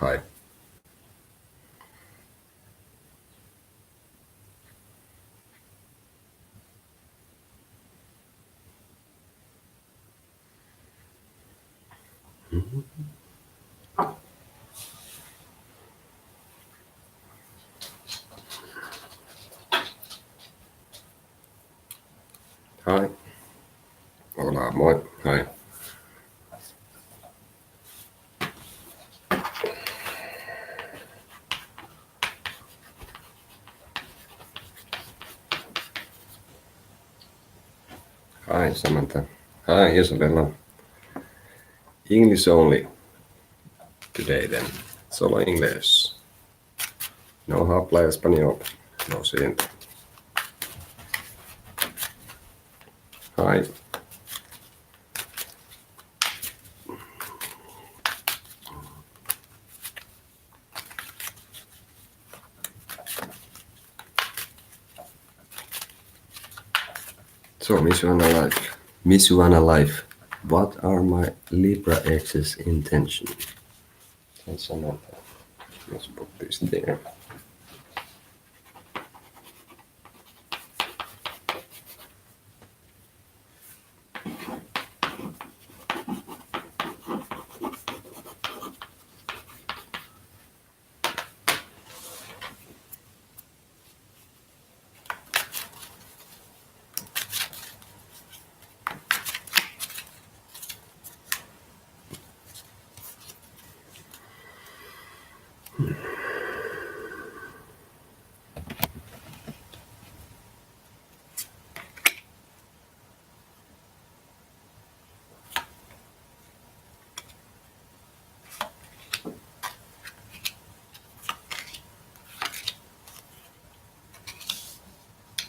Hi. Hi. Hola, moi. Hi. Hi, Samantha. Hi, Isabella. English only today then. Solo English. No habla español. Lo siento. Hi. So, Miss Joanna Life. Miss Joanna Life. What are my Libra ex's intentions? And Samantha. Let's put this there.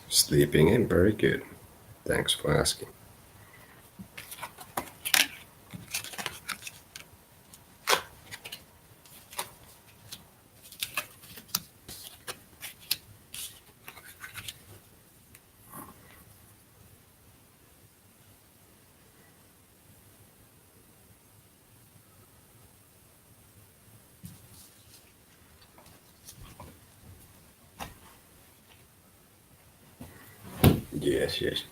Sleeping in very good. Thanks for asking. Yes, yes.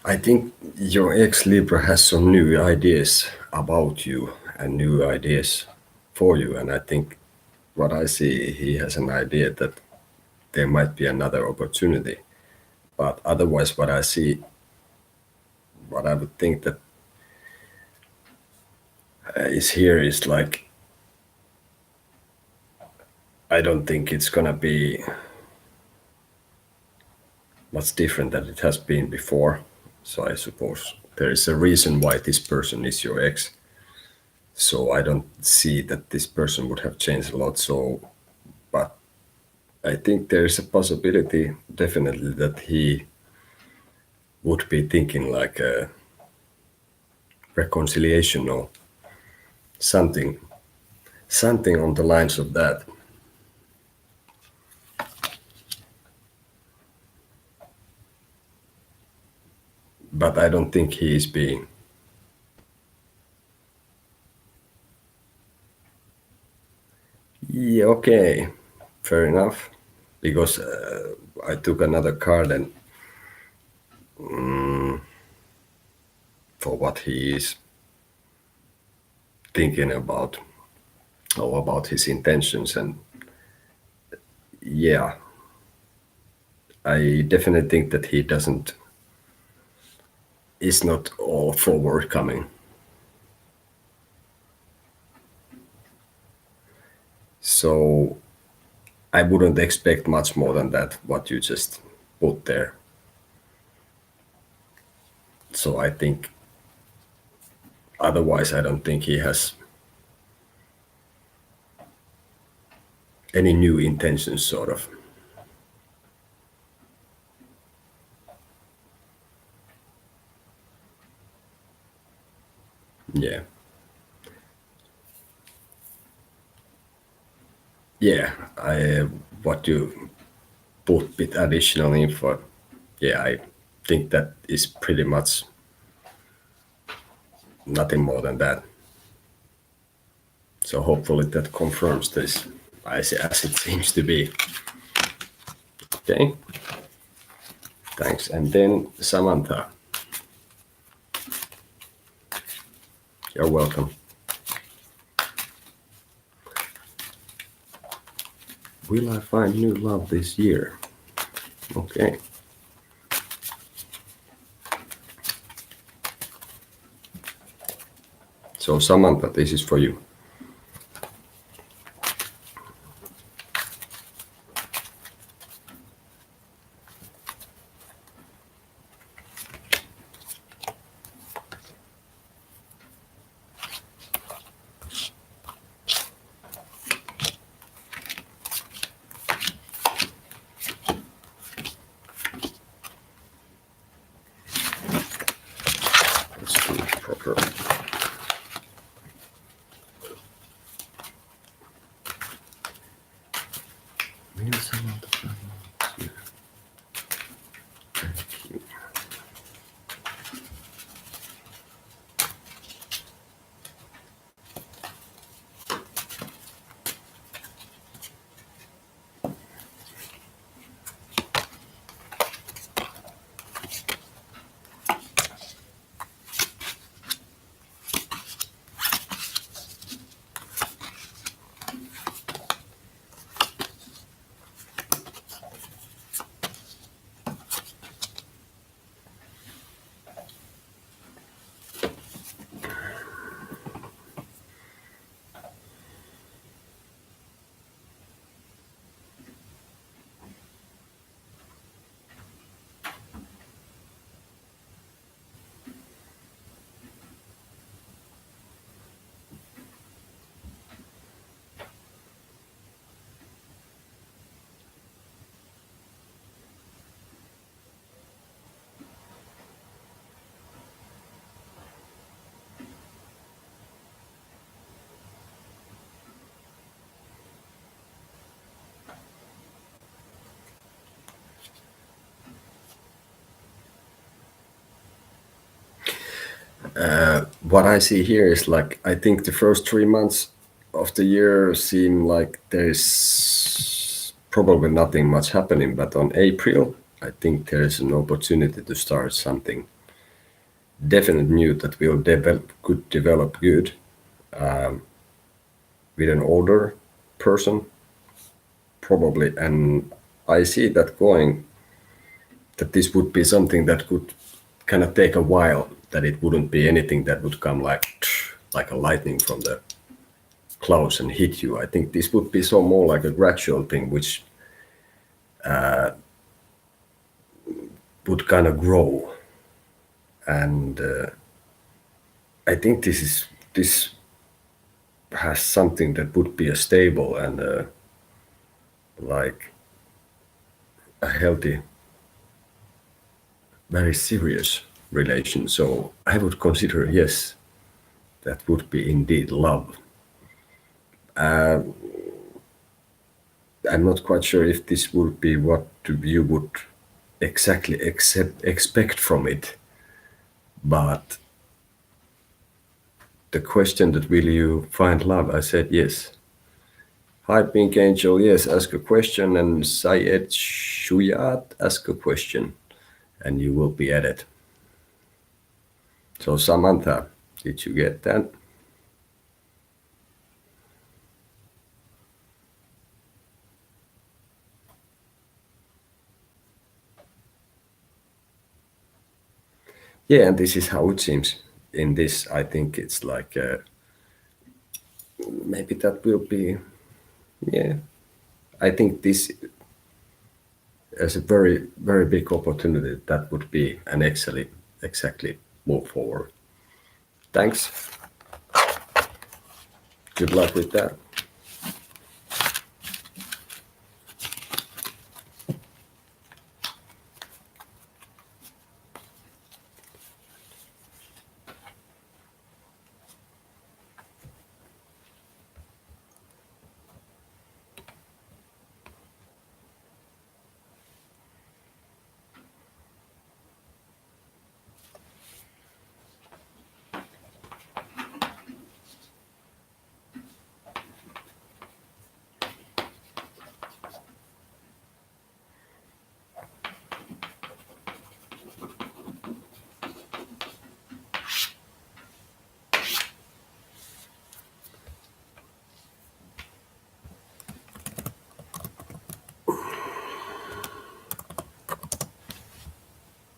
I think your ex Libra has some new ideas about you and new ideas for you. And I think what I see, he has an idea that there might be another opportunity. But otherwise, what I see, what I would think that is here is like, I don't think it's gonna be much different than it has been before. So I suppose there is a reason why this person is your ex. So I don't see that this person would have changed a lot. So, but I think there is a possibility, definitely, that he would be thinking like a reconciliation or something, something on the lines of that. But I don't think he is being Yeah, okay, fair enough. Because I took another card and for what he is thinking about or about his intentions, and yeah, I definitely think that he doesn't is not all forward coming. So I wouldn't expect much more than that, what you just put there. So I think otherwise, I don't think he has any new intentions, sort of. Yeah. Yeah. I what you put with additional info. Yeah, I think that is pretty much nothing more than that. So hopefully that confirms this as it seems to be. Okay. Thanks. And then Samantha, you're welcome. Will I find new love this year? Okay. So Samantha, this is for you. Let's do it proper. Will Samantha find love this year? Thank you. What I see here is like I think the first 3 months of the year seem like there is probably nothing much happening, but on April, I think there is an opportunity to start something definite new that will develop good with an older person, probably. And I see that going that this would be something that could kind of take a while, that it wouldn't be anything that would come like a lightning from the clouds and hit you. I think this would be so more like a gradual thing, which would kind of grow. And I think this has something that would be a stable and like a healthy, very serious relation. So I would consider, yes, that would be indeed love. I'm not quite sure if this would be what you would exactly expect from it, but the question that will you find love, I said yes. Hi, Pink Angel. Yes, ask a question, and Syed Shuyat, ask a question, and you will be added. So, Samantha, did you get that? Yeah, and this is how it seems. In this, I think it's like maybe that will be, yeah. I think this is a very, very big opportunity that would be an exactly move forward. Thanks. Good luck with that.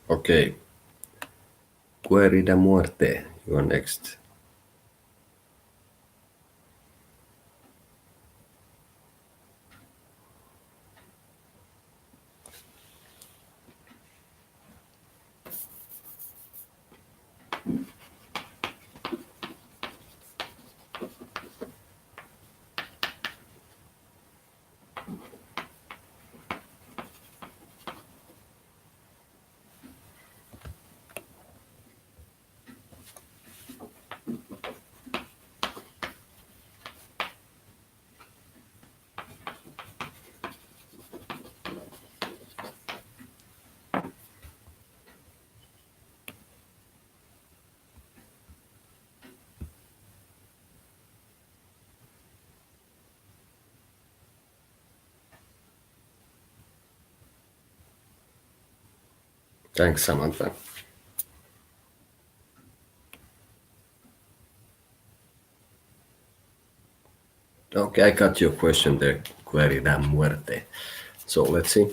Okay. Query da muerte. You are next. Thanks, Samantha. Okay, I got your question there. Query da muerte. So let's see.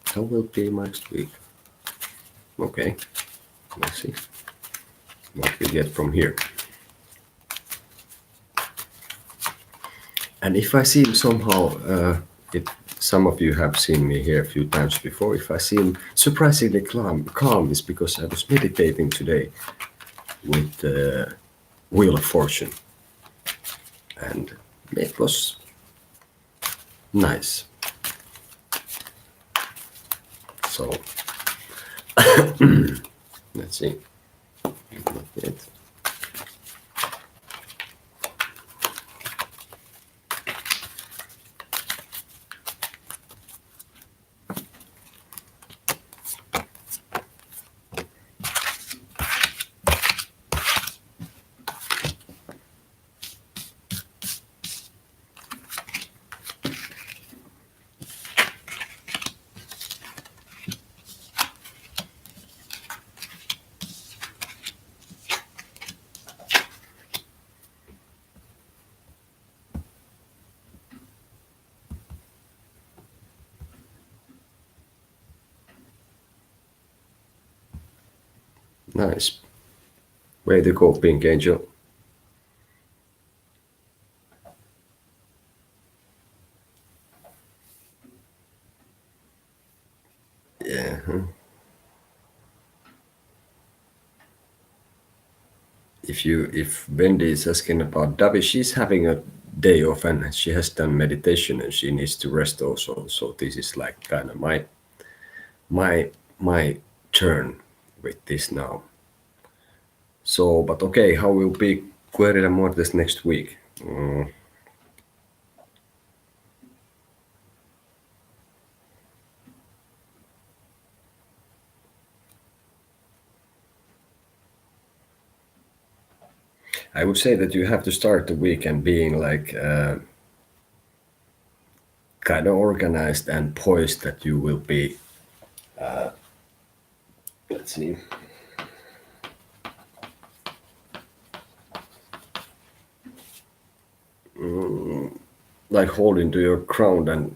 How will it be next week? Okay, let's see what we get from here. And if I seem somehow, some of you have seen me here a few times before. If I seem surprisingly calm is because I was meditating today with the Wheel of Fortune, and it was nice. So let's see. Not yet. Nice. Way to go, Pink Angel. Yeah. If Wendy is asking about Davi, she's having a day off and she has done meditation and she needs to rest also. So this is like kind of my turn with this now. So, but okay, how will be Querida Mortis next week? I would say that you have to start the weekend being like kind of organized and poised that you will be. Let's see. Like holding to your ground, and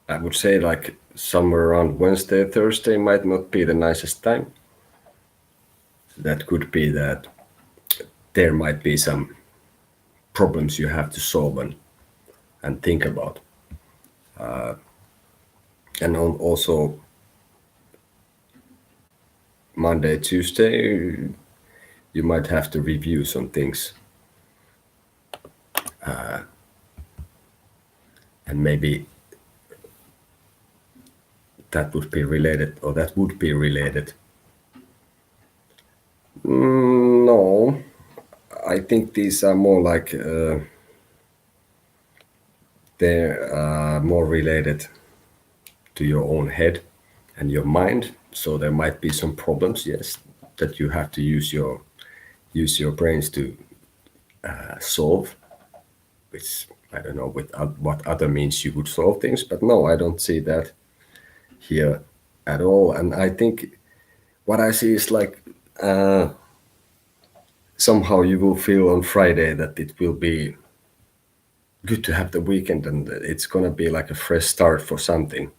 I would say like somewhere around Wednesday, Thursday might not be the nicest time. That could be that there might be some problems you have to solve and think about. And also Monday, Tuesday, you might have to review some things. And maybe that would be related. No, I think these are more like they're more related to your own head and your mind. So there might be some problems, yes, that you have to use your brains to solve. Which I don't know with what other means you would solve things, but no, I don't see that here at all. And I think what I see is like somehow you will feel on Friday that it will be good to have the weekend and it's gonna be like a fresh start for something.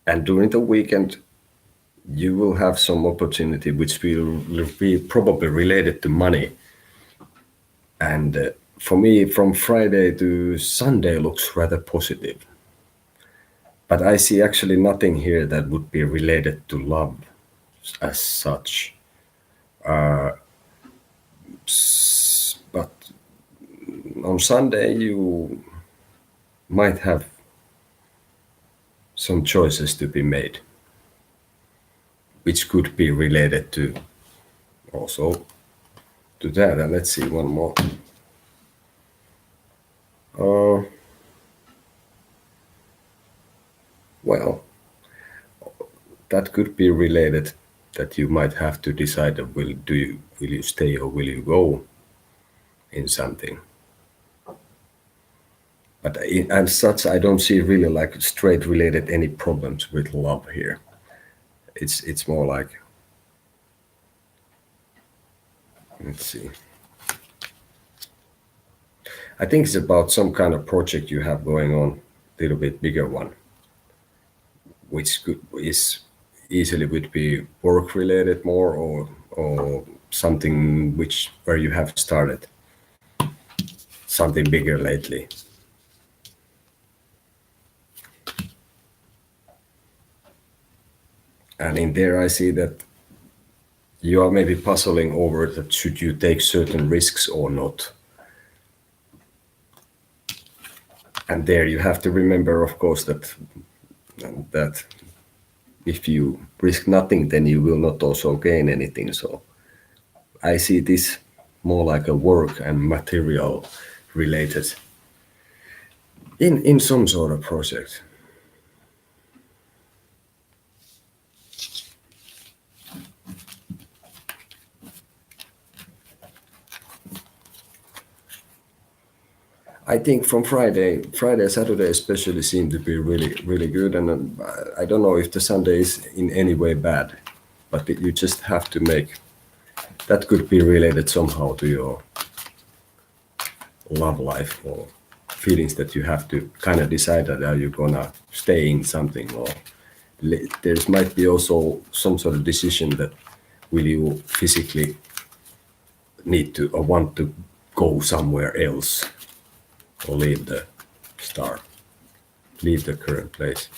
And during the weekend, you will have some opportunity which will be probably related to money. And for me, from Friday to Sunday looks rather positive. But I see actually nothing here that would be related to love as such. But on Sunday, you might have some choices to be made, which could be related to also to that. And let's see one more. Well, that could be related that you might have to decide will you stay or will you go in something. But as such, I don't see really like straight related any problems with love here. It's more like, let's see. I think it's about some kind of project you have going on, a little bit bigger one, which is easily would be work related more or something which where you have started something bigger lately. And in there, I see that you are maybe puzzling over that should you take certain risks or not. And there you have to remember, of course, that if you risk nothing, then you will not also gain anything. So I see this more like a work and material related in some sort of project. I think from Friday, Saturday especially seem to be really, really good. And I don't know if the Sunday is in any way bad, but you just have to make that could be related somehow to your love life or feelings that you have to kind of decide that are you gonna stay in something or there's might be also some sort of decision that will you physically need to or want to go somewhere else or leave the star, leave the current place.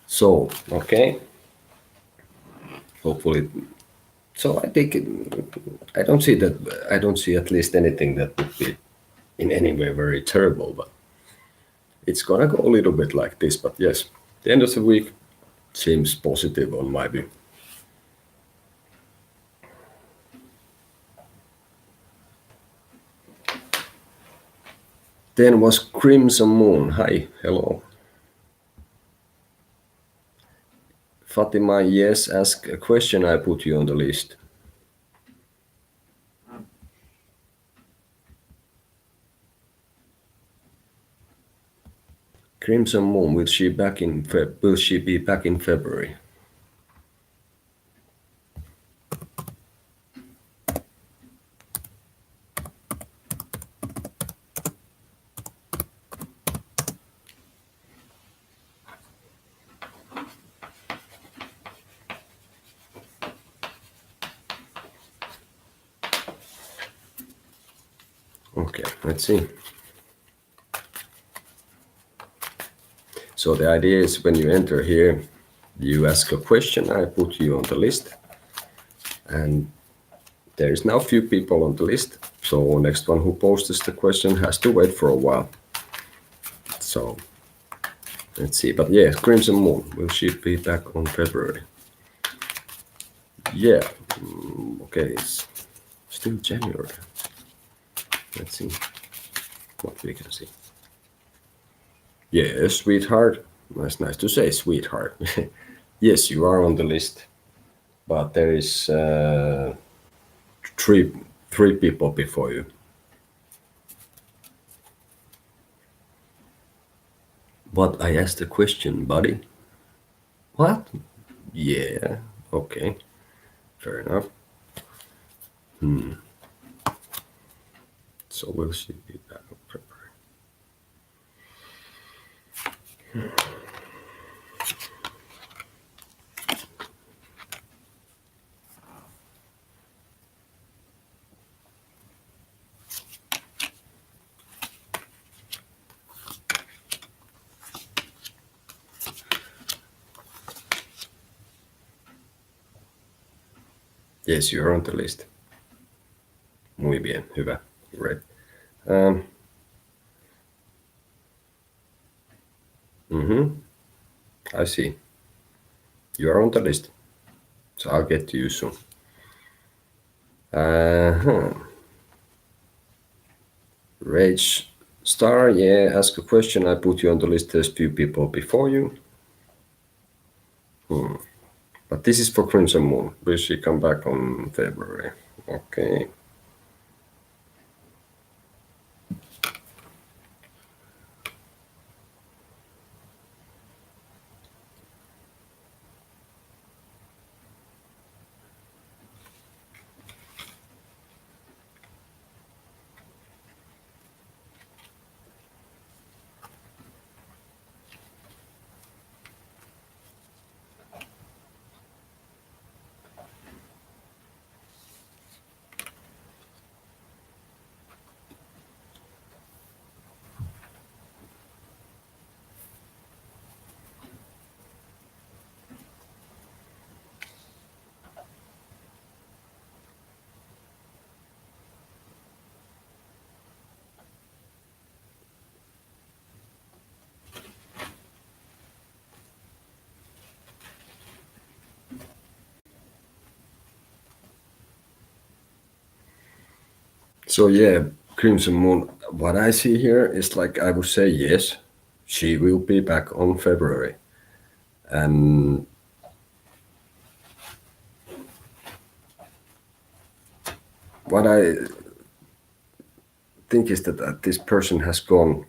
So, okay. Hopefully. So I think I don't see that. I don't see at least anything that would be in any way very terrible. But it's gonna go a little bit like this. But yes, the end of the week seems positive on my view. Then was Crimson Moon. Hi, hello. Fatima, yes, ask a question, I put you on the list. Crimson Moon, will she be back in February? Okay, let's see. So the idea is when you enter here, you ask a question, I put you on the list, and there is now few people on the list. So next one who posts the question has to wait for a while. So let's see. But yeah, Crimson Moon, will she be back on February? Yeah. Okay, it's still January. Let's see what we can see. Yes, sweetheart. That's nice to say, sweetheart. Yes, you are on the list, but there is three three people before you. But I asked a question, buddy. What? Yeah. Okay. Fair enough. So will she be back on February? Yes, you're on the list. Muy bien. Hyvä. Right. I see. You are on the list. So I'll get to you soon. Uh-huh. Rage Star, yeah, ask a question. I put you on the list. There's few people before you. But this is for Crimson Moon. Will she come back on February? Okay. So yeah, Crimson Moon. What I see here is like I would say yes, she will be back on February, and what I think is that this person has gone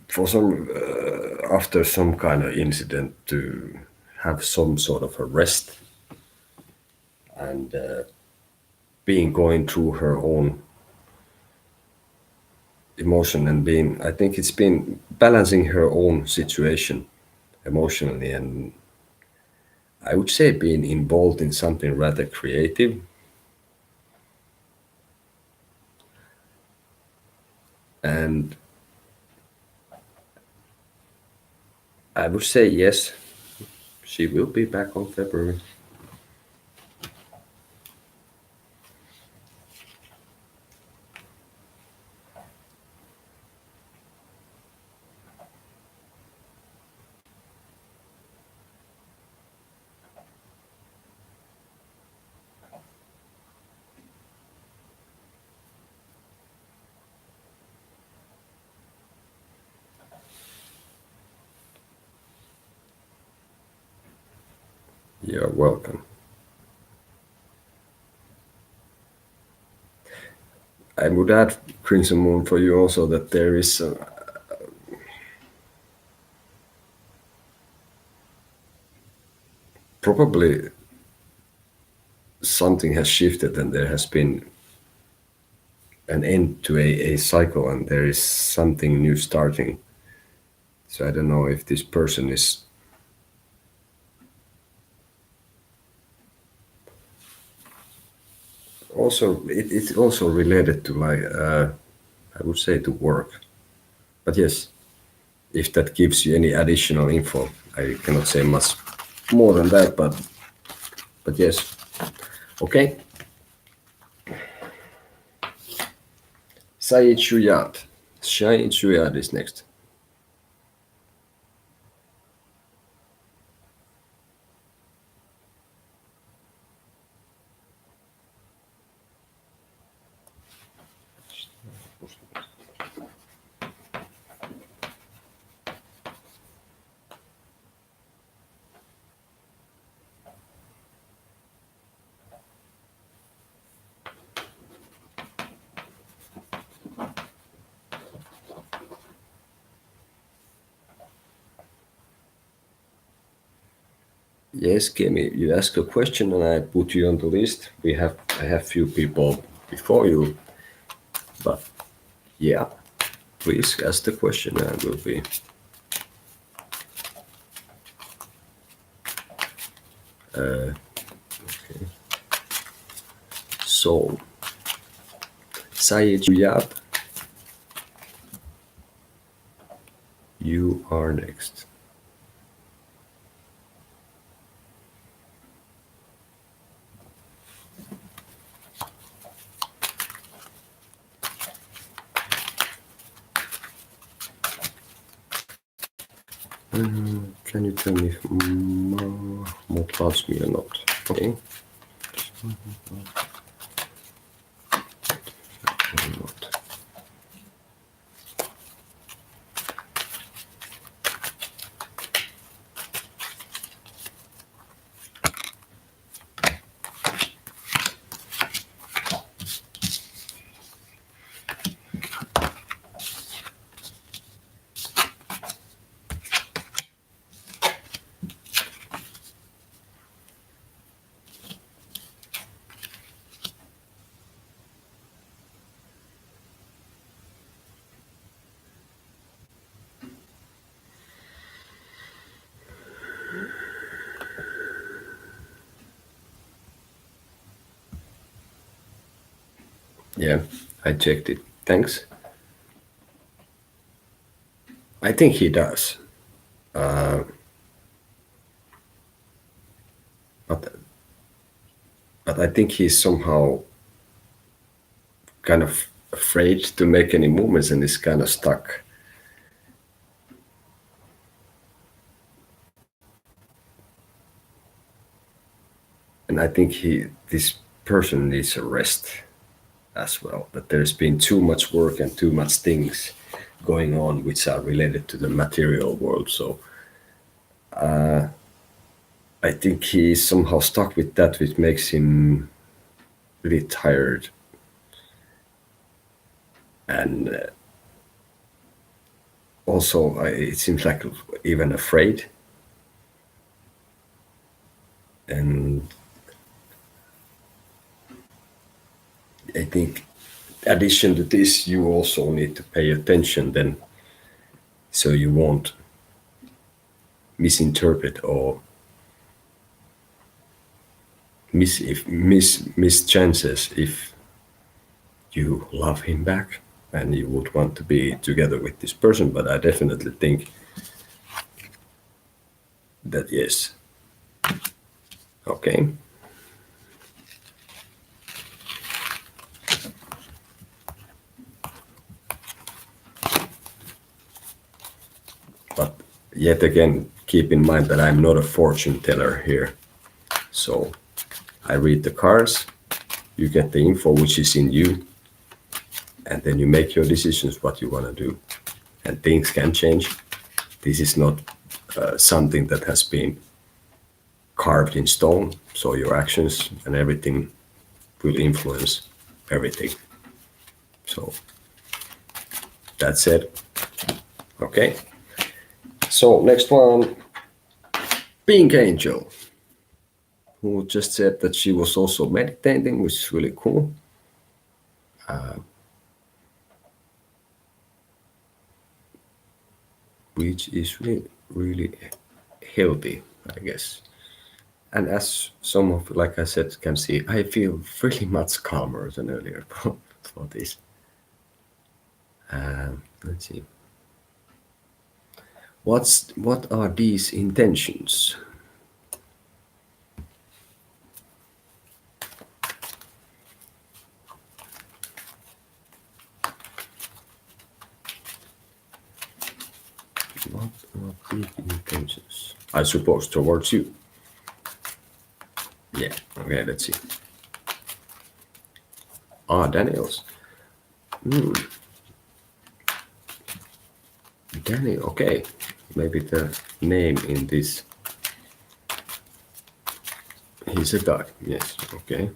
for some after some kind of incident to have some sort of a rest and being going through her own emotion and being I think it's been balancing her own situation emotionally and I would say being involved in something rather creative. And I would say yes, she will be back on February. You're welcome. I would add, Crimson Moon, for you also that there is probably something has shifted and there has been an end to a cycle and there is something new starting. So I don't know if this person is also, it's also related to like, I would say to work. But yes, if that gives you any additional info, I cannot say much more than that, but yes. Okay. Saeed Shuyat. Saeed Shuyat is next. Yes, Kemi, you ask a question and I put you on the list. I have few people before you, but yeah, please ask the question and we'll be. So, Sayed Yap, you are next. Can you tell me if Mahmoud loves me or not? Okay. Or not. Yeah, I checked it. Thanks. I think he does. But I think he's somehow kind of afraid to make any movements and is kind of stuck. And I think this person needs a rest as well. That there's been too much work and too much things going on which are related to the material world. So I think he's somehow stuck with that, which makes him really tired and also it seems like even afraid. And I think addition to this, you also need to pay attention then, so you won't misinterpret or miss chances if you love him back and you would want to be together with this person. But I definitely think that yes. Okay. But yet again, keep in mind that I'm not a fortune teller here. So I read the cards, you get the info which is in you, and then you make your decisions what you want to do. And things can change. This is not something that has been carved in stone. So your actions and everything will influence everything. So that's it. Okay. So next one, Pink Angel, who just said that she was also meditating, which is really cool. Which is really, really healthy, I guess. And as some of, like I said, can see, I feel really much calmer than earlier for this. Let's see. What are these intentions? What are these intentions? I suppose towards you. Yeah. Okay. Let's see. Daniels. Daniel. Okay. Maybe the name in this. He's a guy. Yes. Okay.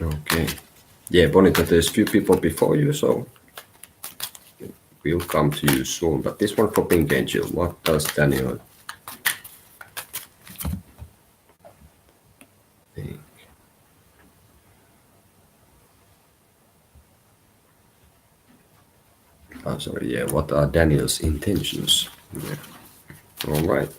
Okay. Yeah, Bonita, there's few people before you, so we'll come to you soon. But this one for Pink Angel, what does Daniel think? Oh, sorry, yeah, what are Daniel's intentions? Yeah. All right.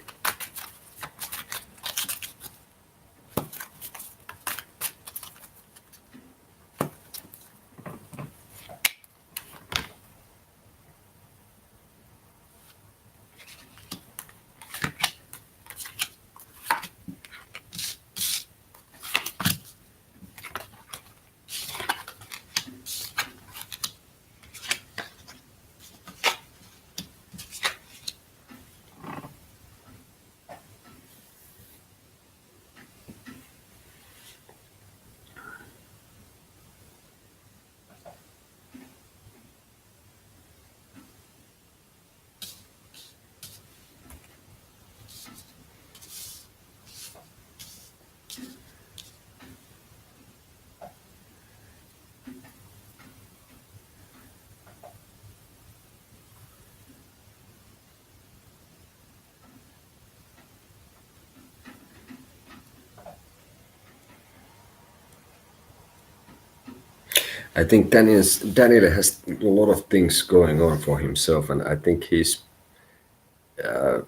I think Daniel has a lot of things going on for himself, and I think he's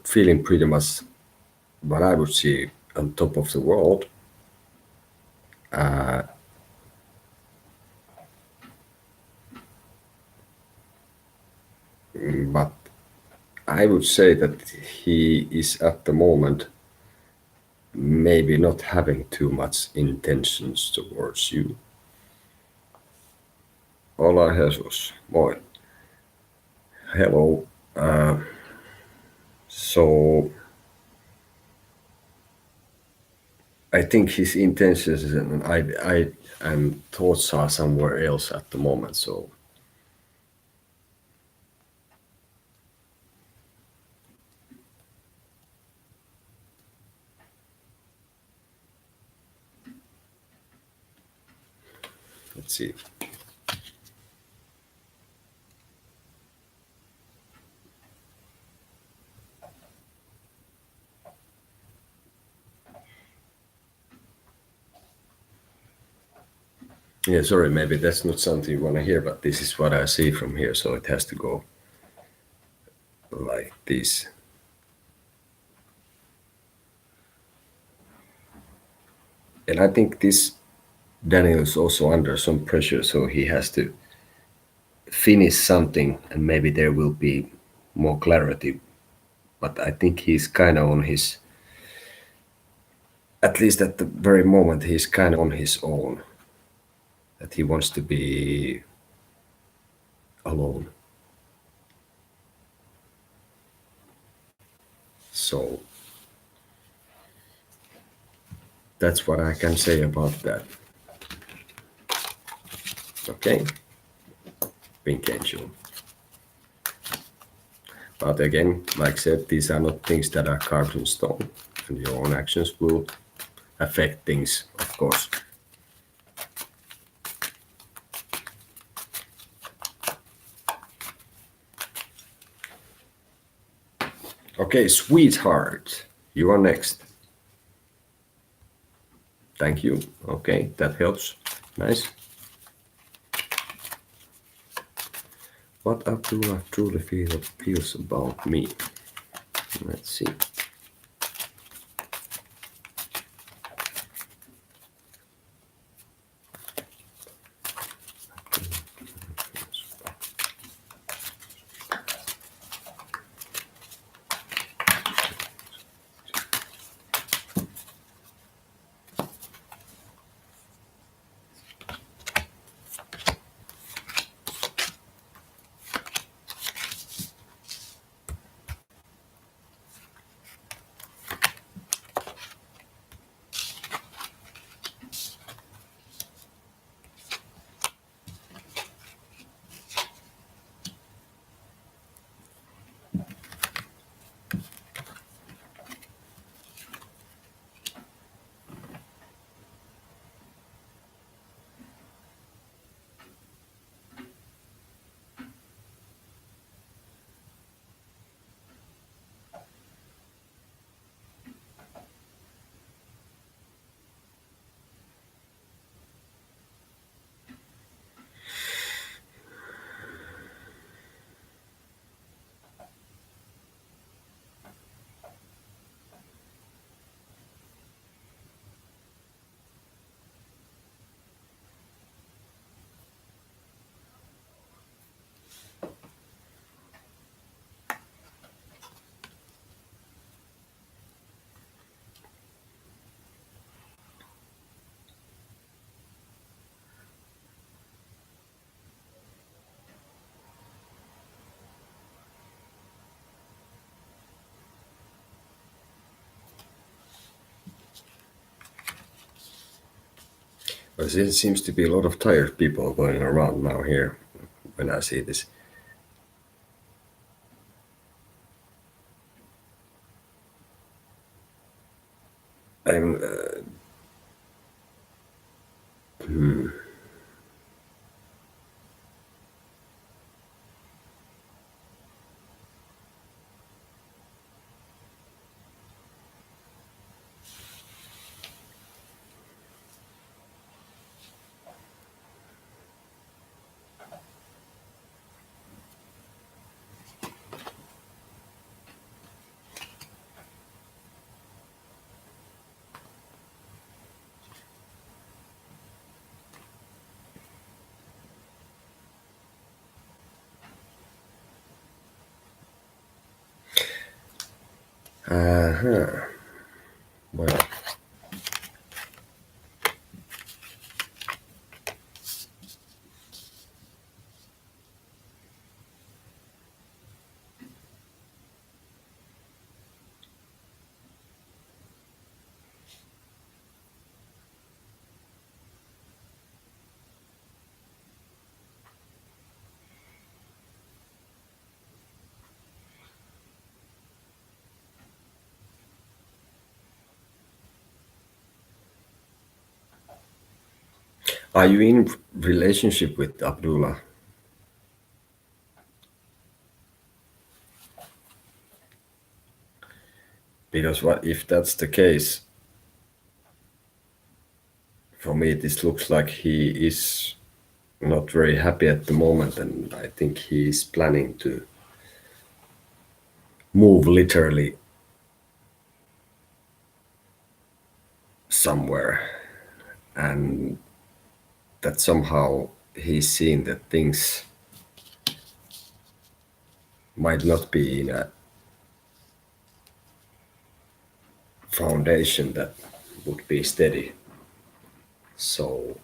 feeling pretty much what I would see on top of the world. But I would say that he is at the moment maybe not having too much intentions towards you. Hola Jesus, moi. Hello. So I think his intentions and thoughts are somewhere else at the moment. So let's see. Yeah, sorry, maybe that's not something you want to hear, but this is what I see from here, so it has to go like this. And I think this Daniel is also under some pressure, so he has to finish something, and maybe there will be more clarity. But I think he's kind of on his, at least at the very moment, he's kind of on his own. That he wants to be alone. So that's what I can say about that. Okay, Pink Angel. But again, like I said, these are not things that are carved in stone, and your own actions will affect things, of course. Okay, sweetheart, you are next. Thank you. Okay, that helps. Nice. What Abdullah truly feels about me? Let's see. But there seems to be a lot of tired people going around now here when I see this. I'm. Uh-huh. Well, are you in relationship with Abdullah? Because what if that's the case? for me, this looks like he is not very happy at the moment, and I think he is planning to move literally somewhere, and that somehow he's seen that things might not be in a foundation that would be steady. So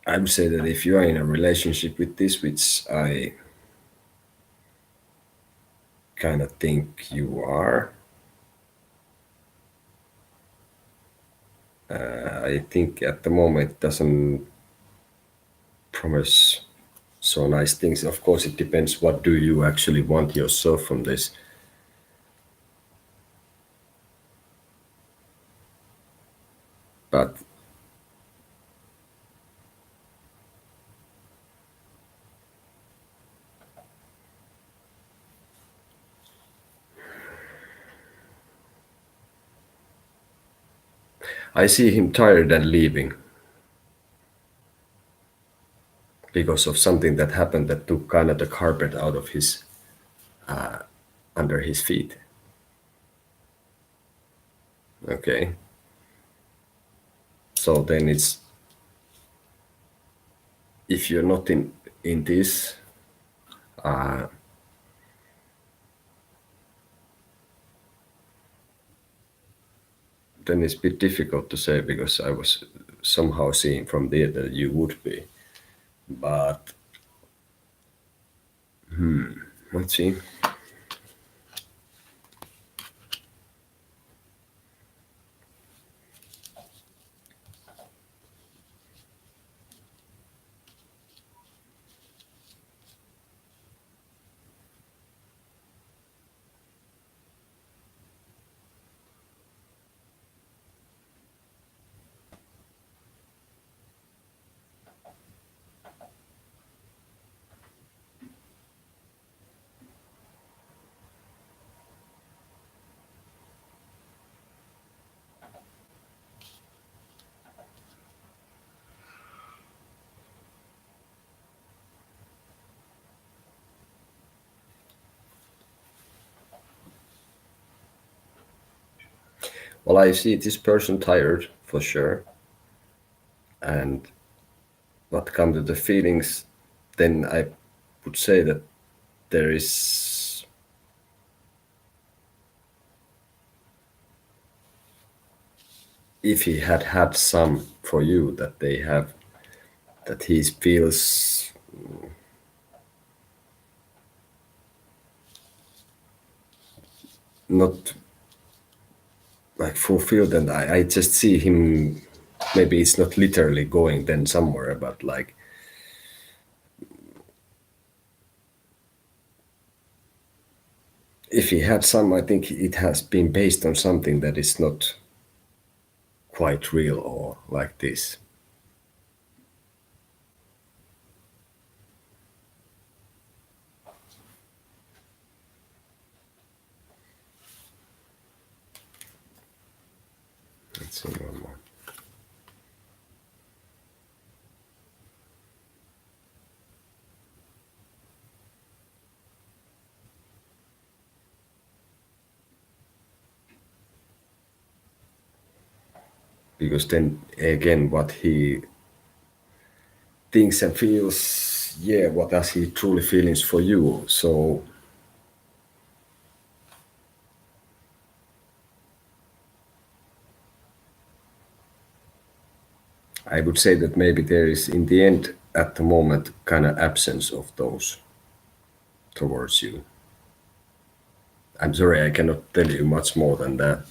I would say that if you are in a relationship with this, which I kind of think you are, I think at the moment it doesn't promise so nice things. Of course, it depends what do you actually want yourself from this. But I see him tired and leaving because of something that happened that took kind of the carpet out of his under his feet. Okay. So then it's if you're not in this, then it's a bit difficult to say because I was somehow seeing from there that you would be. But let's see. Well, I see this person tired for sure, and what come to the feelings, then I would say that there is if he had had some for you that they have that he feels not like fulfilled, and I just see him maybe it's not literally going then somewhere, but like if he had some, I think it has been based on something that is not quite real or like this. Let's see one more. Because then again, what he thinks and feels, yeah, what does he truly feelings for you? So I would say that maybe there is, in the end, at the moment, kind of absence of those towards you. I'm sorry, I cannot tell you much more than that.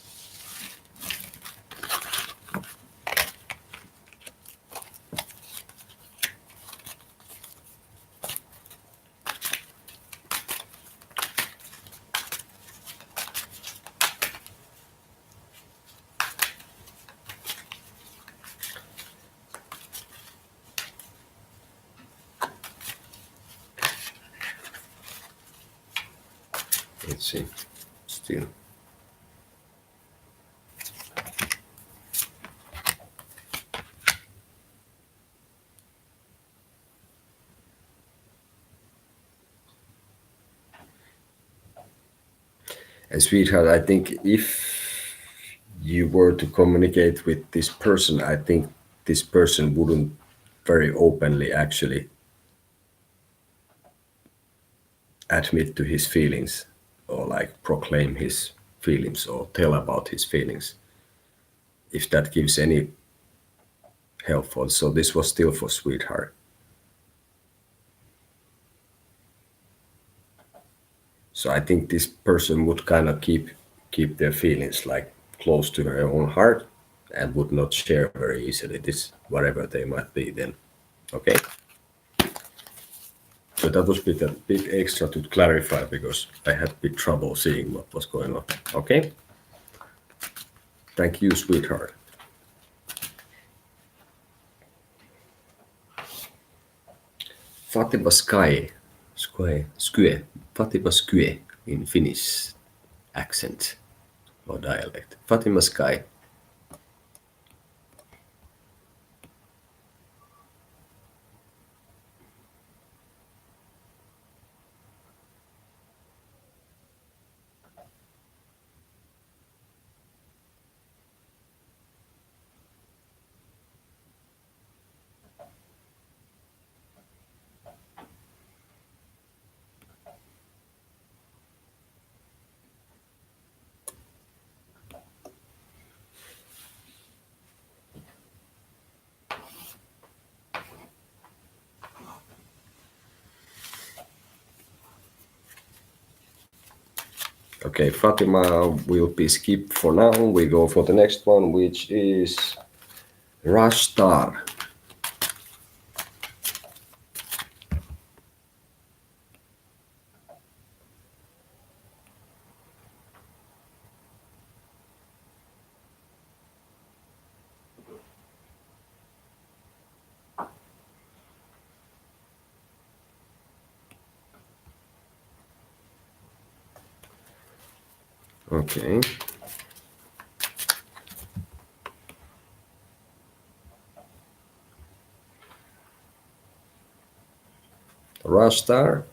Let's see. Still. And sweetheart, I think if you were to communicate with this person, I think this person wouldn't very openly actually admit to his feelings or like proclaim his feelings or tell about his feelings. If that gives any helpful. So this was still for sweetheart. So I think this person would kind of keep their feelings like close to their own heart and would not share very easily this whatever they might be then. Okay. So that was a bit extra to clarify because I had big trouble seeing what was going on. Okay. Thank you, sweetheart. Fatima Sky, Skye, Fatima Skye in Finnish accent or dialect. Fatima Sky. Okay, Fatima will be skipped for now. We go for the next one, which is Rashtar. Okay. Rashtar.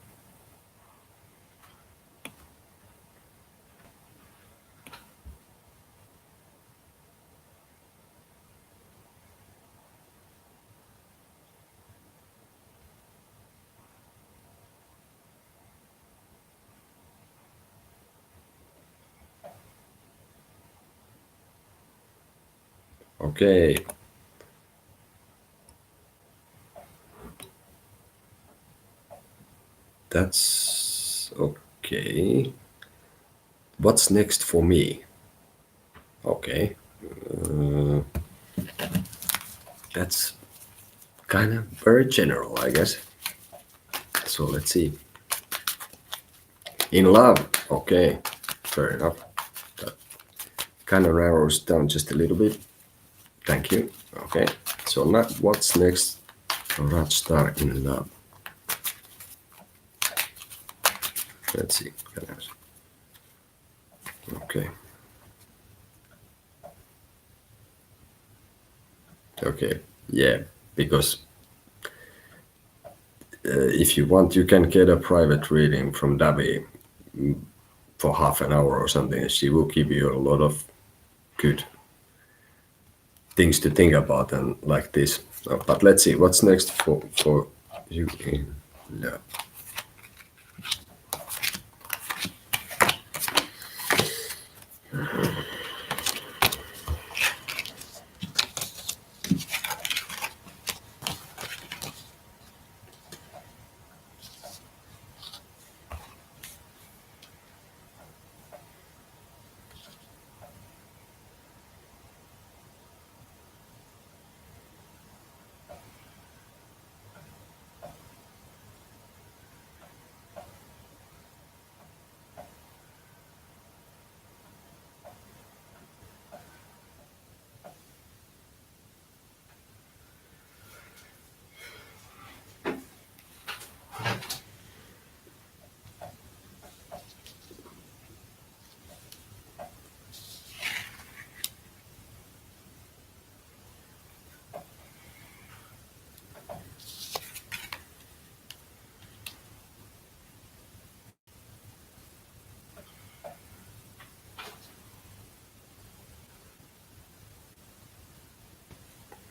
Okay. That's okay. What's next for me? Okay. Uh, that's kind of very general, I guess. So let's see. In love. Okay. Fair enough. That kind of narrows down just a little bit. Thank you. Okay. So now what's next? Rockstar in love. Let's see. Okay. Okay. Yeah. Because if you want, you can get a private reading from Davi for half an hour or something. She will give you a lot of good things to think about and like this. But let's see what's next for you in love.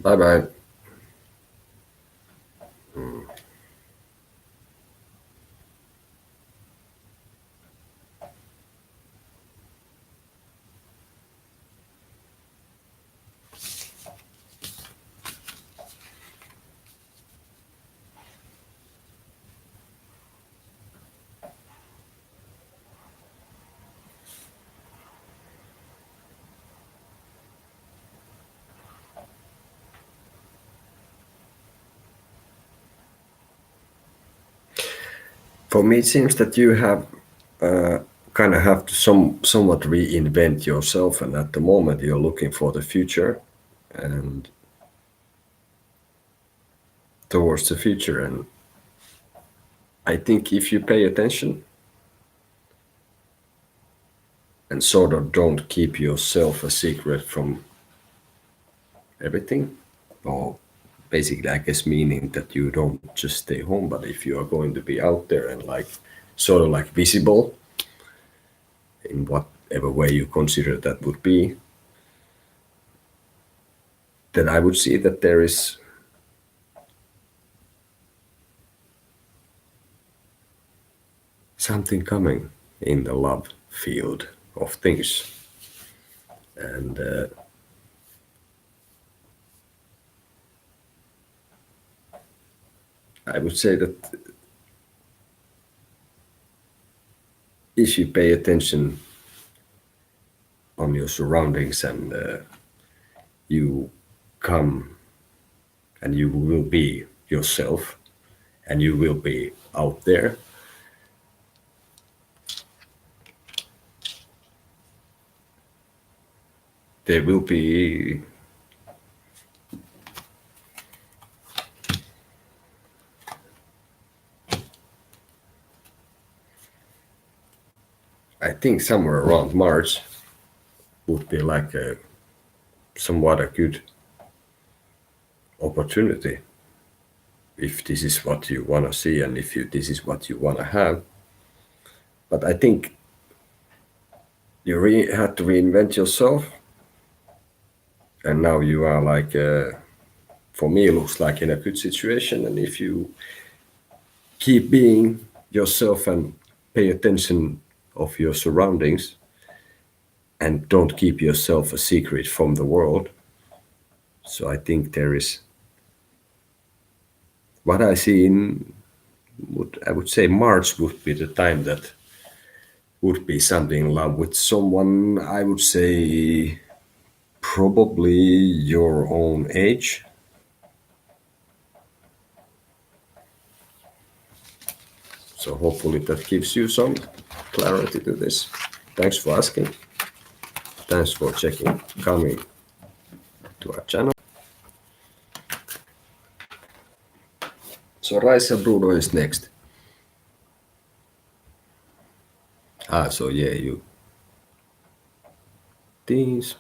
Bye bye. For me, it seems that you have kind of have to somewhat reinvent yourself, and at the moment you're looking for the future and towards the future. And I think if you pay attention and sort of don't keep yourself a secret from everything, or basically, I guess, meaning that you don't just stay home, but if you are going to be out there and like sort of like visible in whatever way you consider that would be, then I would see that there is something coming in the love field of things. And I would say that if you pay attention on your surroundings and you come and you will be yourself and you will be out there, there will be I think somewhere around March would be like a somewhat a good opportunity if this is what you want to see and if this is what you want to have. But I think you had to reinvent yourself, and now you are like, for me, it looks like in a good situation. And if you keep being yourself and pay attention of your surroundings and don't keep yourself a secret from the world, so I think there is what I see in I would say March would be the time that would be something in love with someone. I would say probably your own age. So hopefully that gives you some clarity to this. Thanks for asking. Thanks for coming to our channel. So Raisa Bruno is next. So yeah, you these.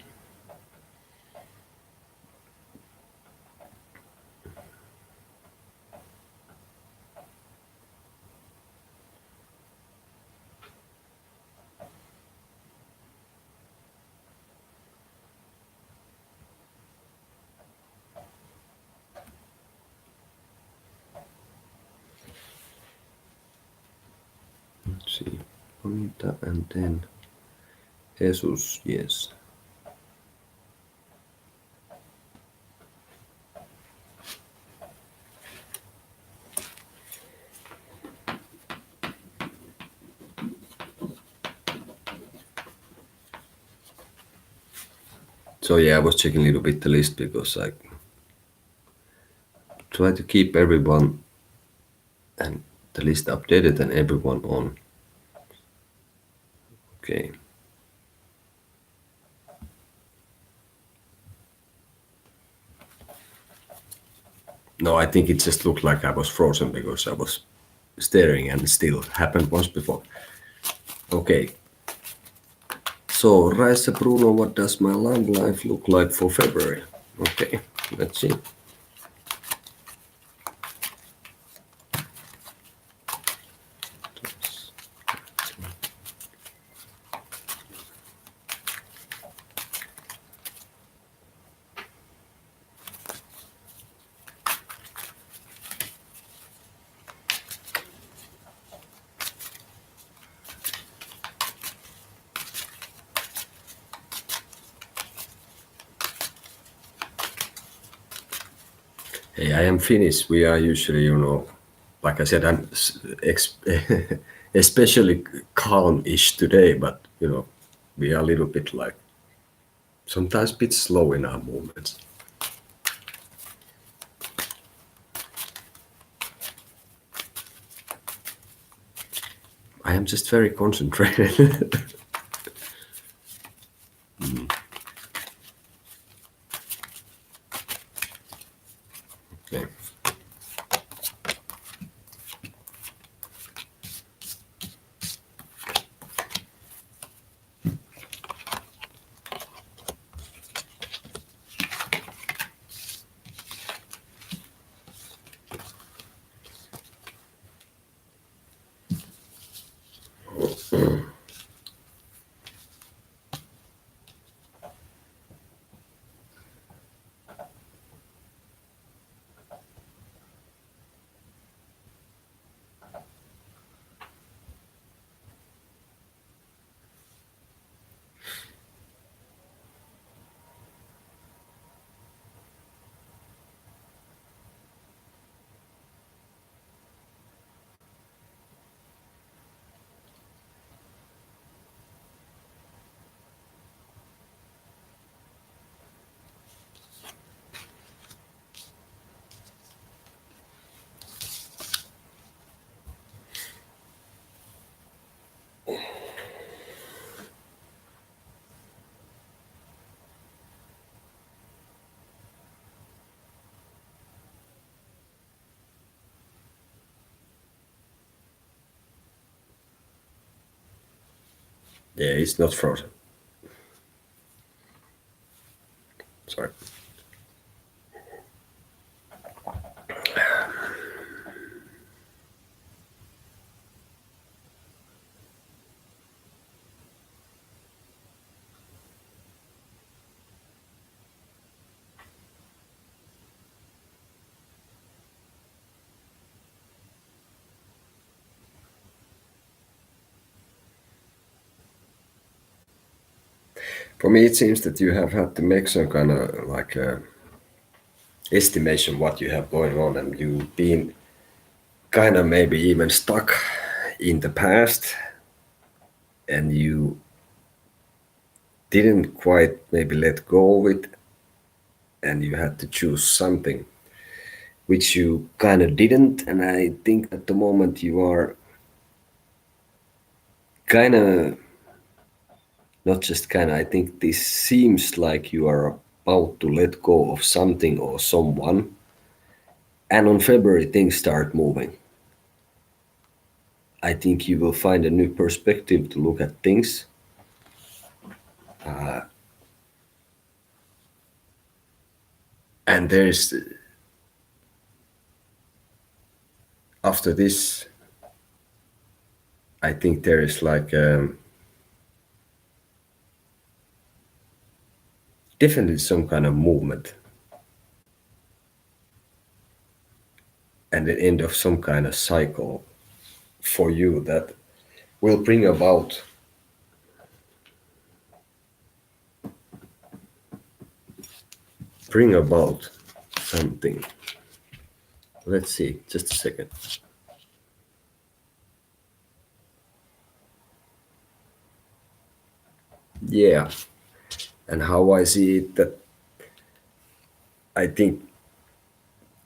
Let's see, Bonita and then Jesus, yes. So yeah, I was checking a little bit the list because I try to keep everyone and the list updated and everyone on. Okay. No, I think it just looked like I was frozen because I was staring and it still happened once before. Okay. So, Raisa Bruno, what does my love life look like for February? Okay, let's see. Yeah, I am Finnish. We are usually, like I said, I'm especially calm-ish today, but we are a little bit like sometimes a bit slow in our movements. I am just very concentrated. Okay. Yeah, it's not frozen. Sorry. For me, it seems that you have had to make some kind of like estimation what you have going on, and you've been kind of maybe even stuck in the past, and you didn't quite maybe let go of it, and you had to choose something which you kind of didn't. And I think at the moment you are kind of not just kind of, I think this seems like you are about to let go of something or someone. And on February, things start moving. I think you will find a new perspective to look at things. And there's, after this, I think there is like definitely some kind of movement and the end of some kind of cycle for you that will bring about something. Let's see, just a second. Yeah, and how I see it, that I think,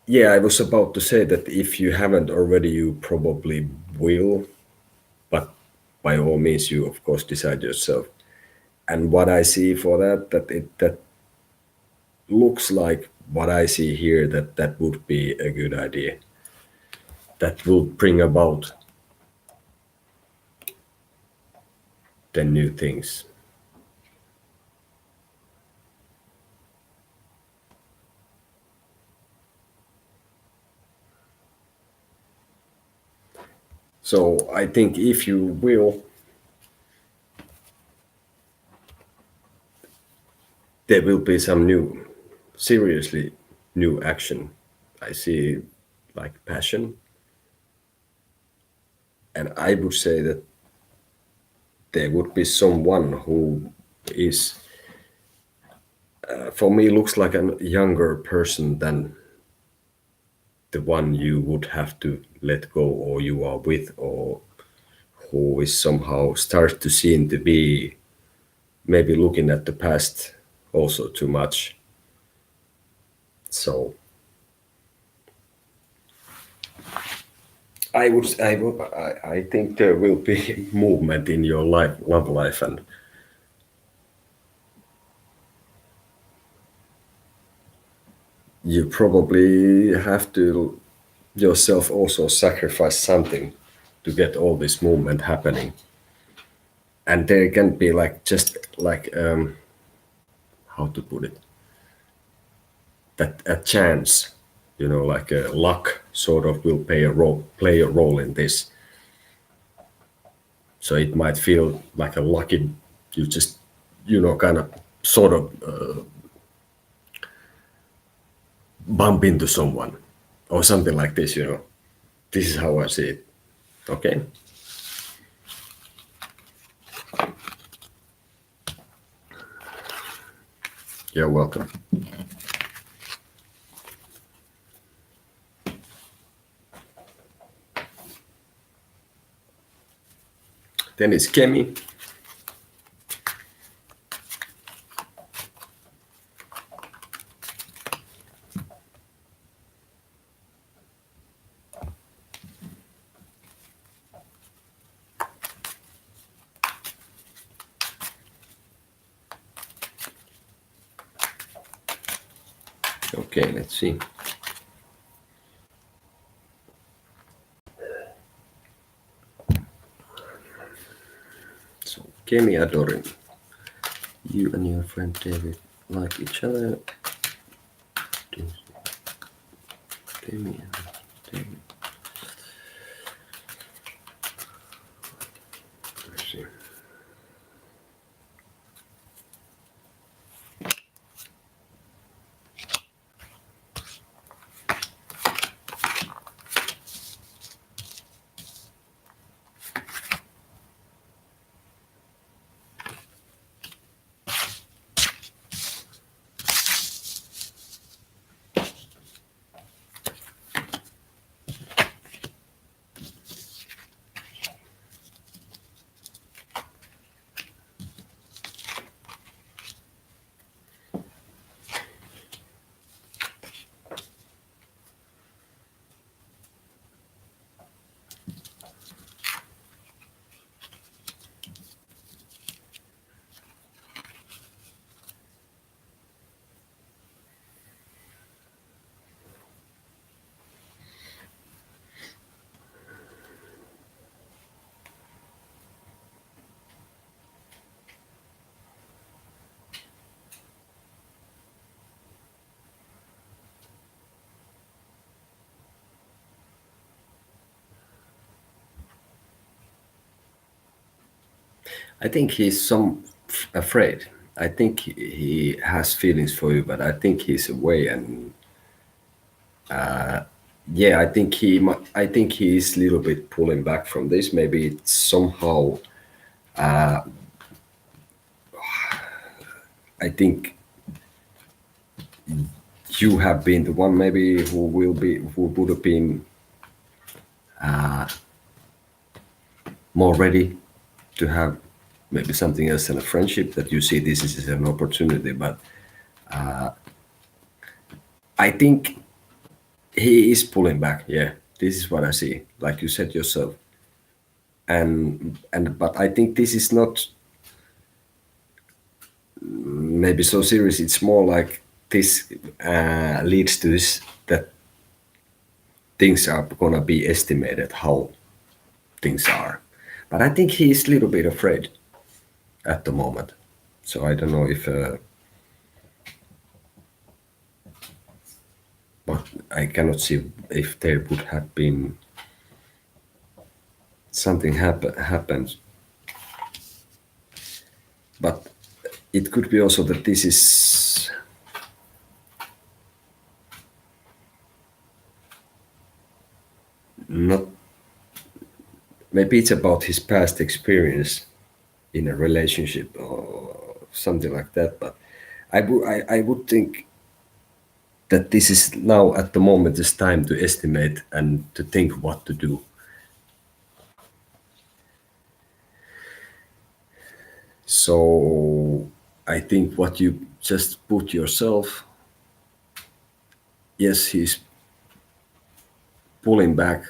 yeah, I was about to say that if you haven't already, you probably will, but by all means, you of course decide yourself. And what I see for that looks like what I see here, that would be a good idea. That will bring about the new things. So I think if you will, there will be some new, seriously new action. I see like passion. And I would say that there would be someone who is, for me, looks like a younger person than the one you would have to let go, or you are with, or who is somehow starts to seem to be maybe looking at the past also too much. So I think there will be movement in your love life, and you probably have to yourself also sacrifice something to get all this movement happening. And there can be like just like how to put it, that a chance, like a luck sort of will play a role in this. So it might feel like a lucky, you just kind of sort of bump into someone or something like this. This is how I see it. Okay. You're welcome. Then it's Kemi. Okay, let's see. So, Kemi Adorin, you and your friend David like each other. Kemi and David. Let's see. I think he's afraid. I think he has feelings for you, but I think he's away, and yeah, I think he's a little bit pulling back from this. Maybe it's somehow. I think you have been the one maybe who would have been more ready to have maybe something else than a friendship, that you see this is an opportunity. But I think he is pulling back. Yeah, this is what I see, like you said yourself. And but I think this is not maybe so serious. It's more like this leads to this, that things are gonna be estimated how things are. But I think he is a little bit afraid at the moment. So I don't know if, but I cannot see if there would have been something happened. But it could be also that this is not, maybe it's about his past experience in a relationship or something like that. But I would think that this is now at the moment is time to estimate and to think what to do. So I think what you just put yourself, yes, he's pulling back,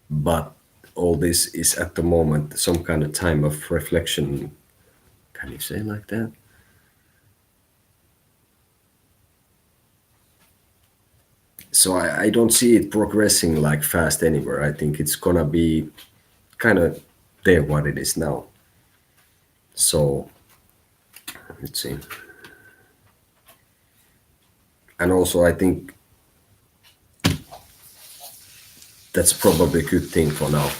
but all this is at the moment some kind of time of reflection. Can you say like that? So I don't see it progressing like fast anywhere. I think it's gonna be kind of there what it is now. So let's see. And also I think that's probably a good thing for now,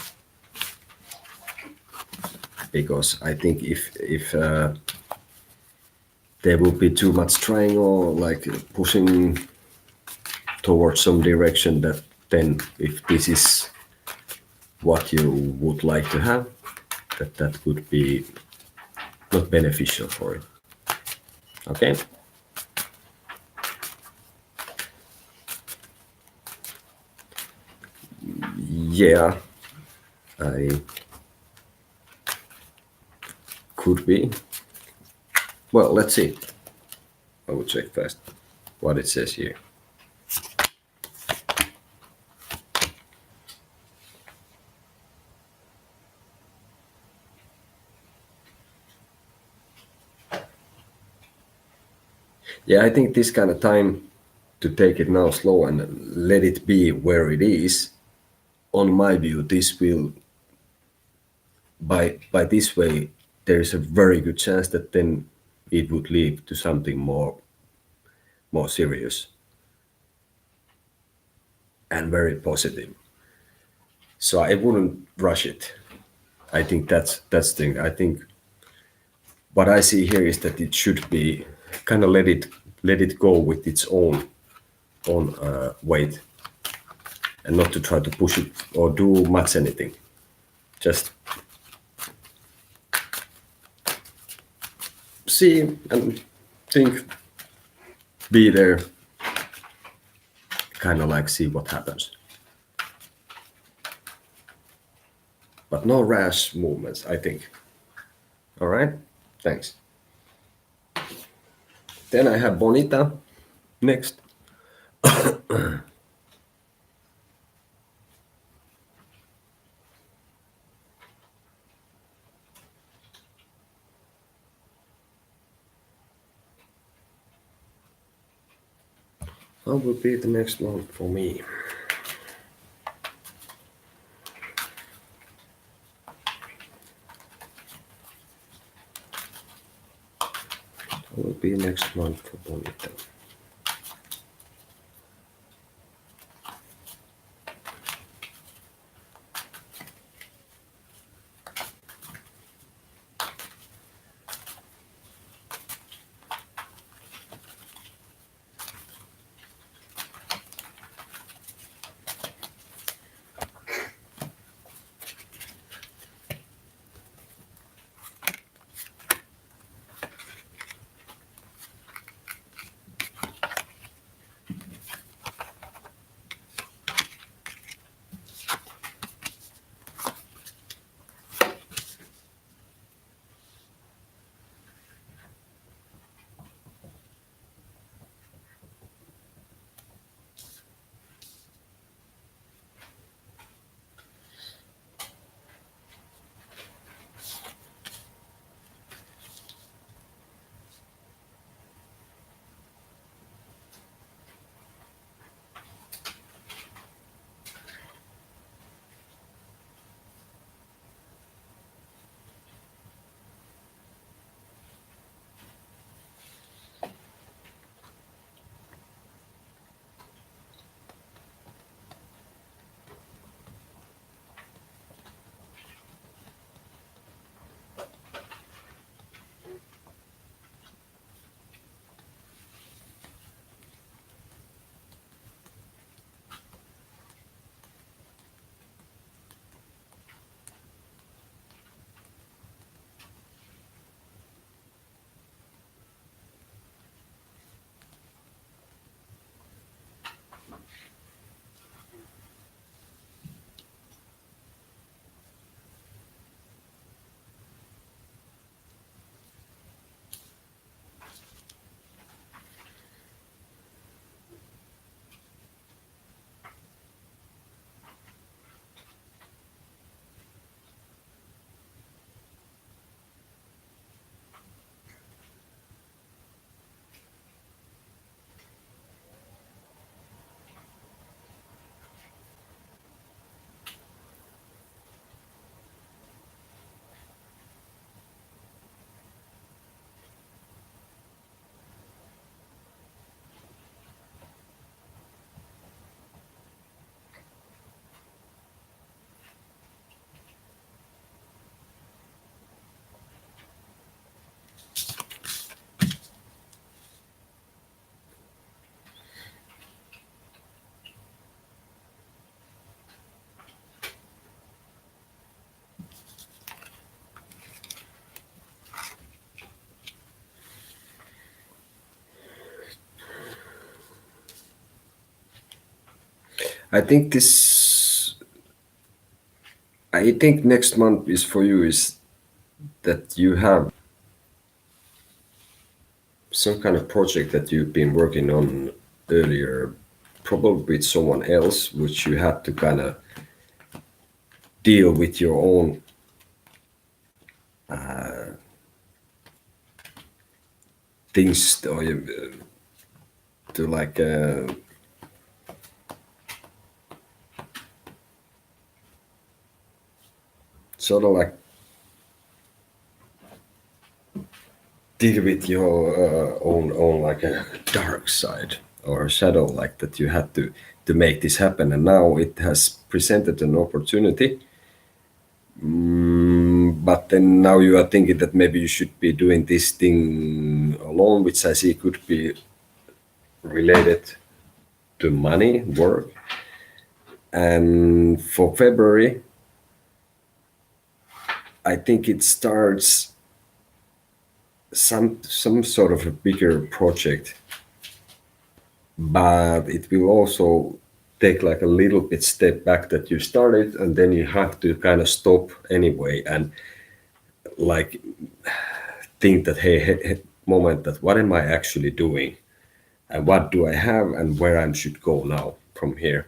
because I think if there will be too much trying or like pushing towards some direction, that then if this is what you would like to have, that would be not beneficial for it. Okay. Yeah, I could be. Well, let's see. I will check first what it says here. Yeah, I think this kind of time to take it now slow and let it be where it is. On my view, this will by this way, there is a very good chance that then it would lead to something more serious and very positive. So I wouldn't rush it. I think that's the thing. I think what I see here is that it should be kind of let it go with its own weight, and not to try to push it or do much anything. Just see and think, be there, kind of like see what happens. But no rash movements, I think. All right, thanks. Then I have Bonita next. What will be the next one for me? What will be next month for Bonita? I think this. I think next month is for you is that you have some kind of project that you've been working on earlier, probably with someone else, which you had to kind of deal with your own things, or you, to like sort of like deal with your own like a dark side or a shadow, like that you had to make this happen, and now it has presented an opportunity. But then now you are thinking that maybe you should be doing this thing alone, which I see could be related to money, work. And for February, I think it starts some sort of a bigger project, but it will also take like a little bit step back that you started, and then you have to kind of stop anyway and like think that hey, moment, that what am I actually doing, and what do I have, and where I should go now from here.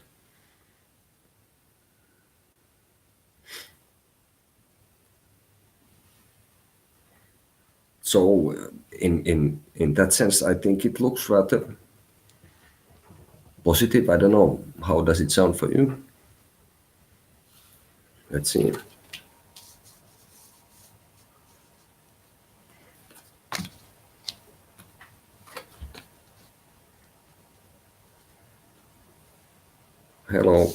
So in that sense, I think it looks rather positive. I don't know, how does it sound for you? Let's see. Hello.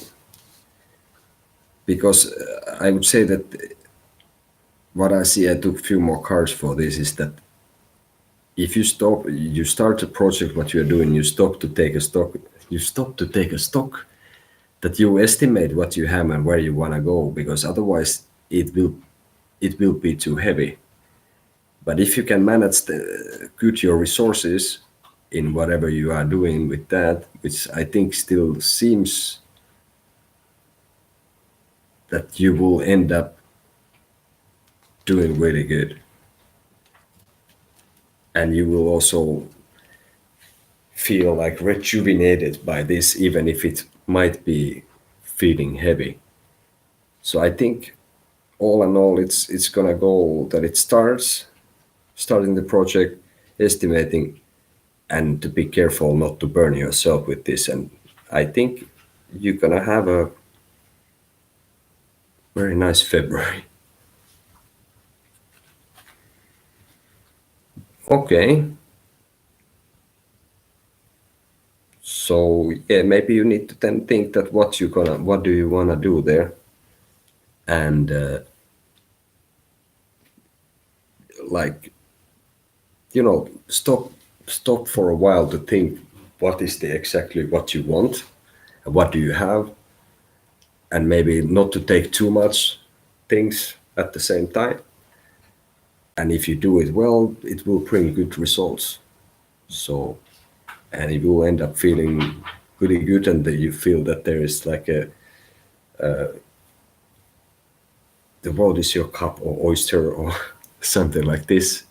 Because I would say that what I see, I took a few more cards for this, is that if you stop, you start a project, what you're doing, you stop to take a stock, you stop to take a stock, that you estimate what you have and where you want to go, because otherwise it will be too heavy. But if you can manage the good your resources in whatever you are doing with that, which I think still seems that you will end up doing really good, and you will also feel like rejuvenated by this, even if it might be feeling heavy. So I think all in all, it's gonna go that it starting the project, estimating, and to be careful not to burn yourself with this. And I think you're gonna have a very nice February. Okay, so yeah, maybe you need to then think that what do you wanna do there, and like stop for a while to think what is the exactly what you want, and what do you have, and maybe not to take too much things at the same time. And if you do it well, it will bring good results. So, and you will end up feeling really good, and that you feel that there is like a the world is your cup or oyster or something like this.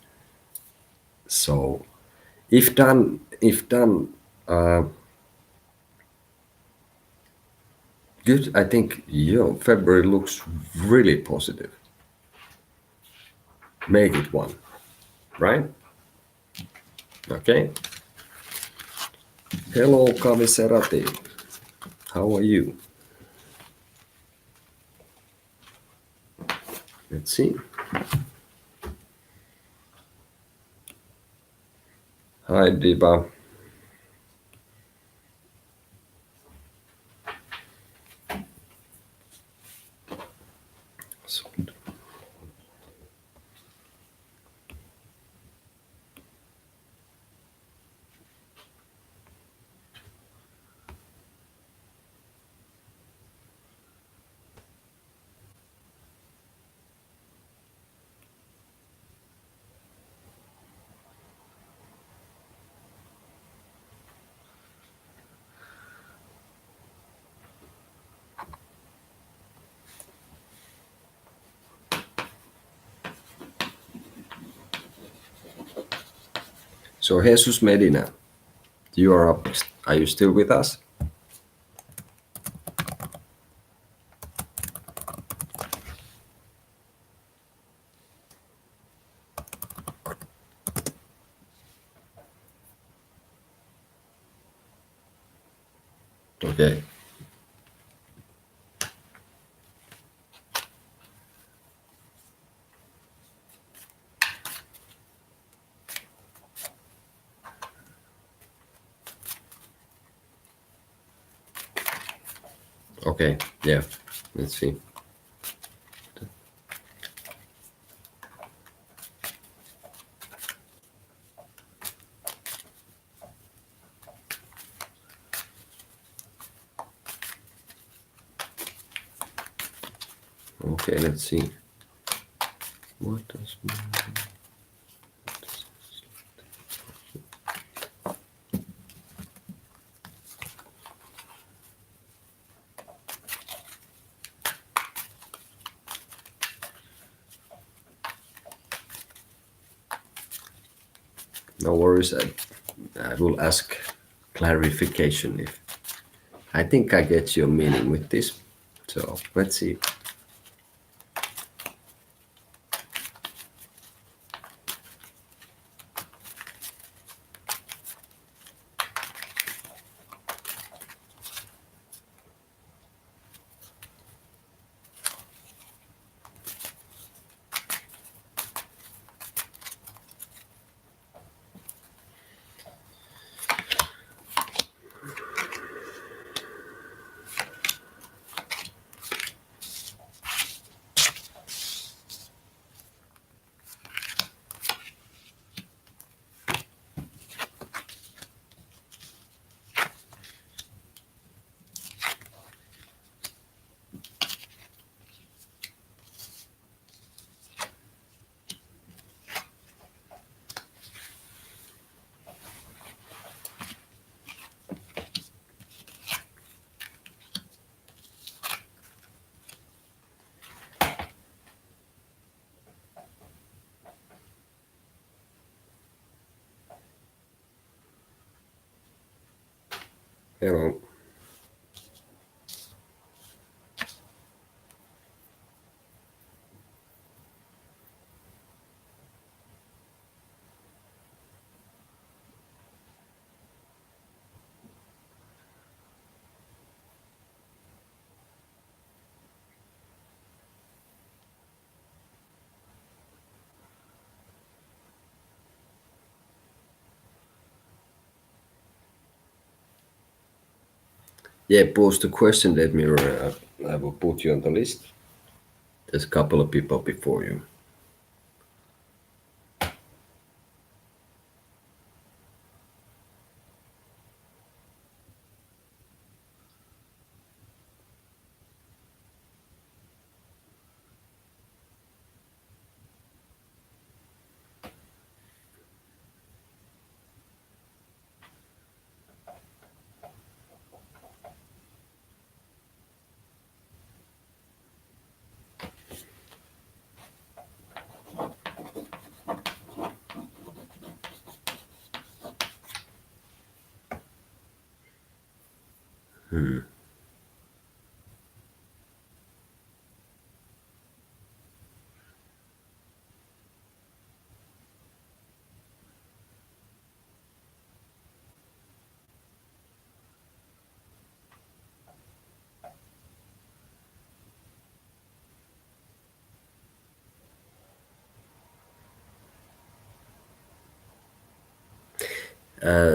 So if done, uh, good. I think February looks really positive. Make it one, right? Okay. Hello, Kaviserati. How are you? Let's see. Hi, Diva. So, So Jesus Medina, you are up. Are you still with us? Okay. Okay. Yeah. Let's see. Okay. Let's see. What does? No worries. I will ask clarification if I think I get your meaning with this. So let's see. Hello. Yeah, post a question. Let me. I will put you on the list. There's a couple of people before you.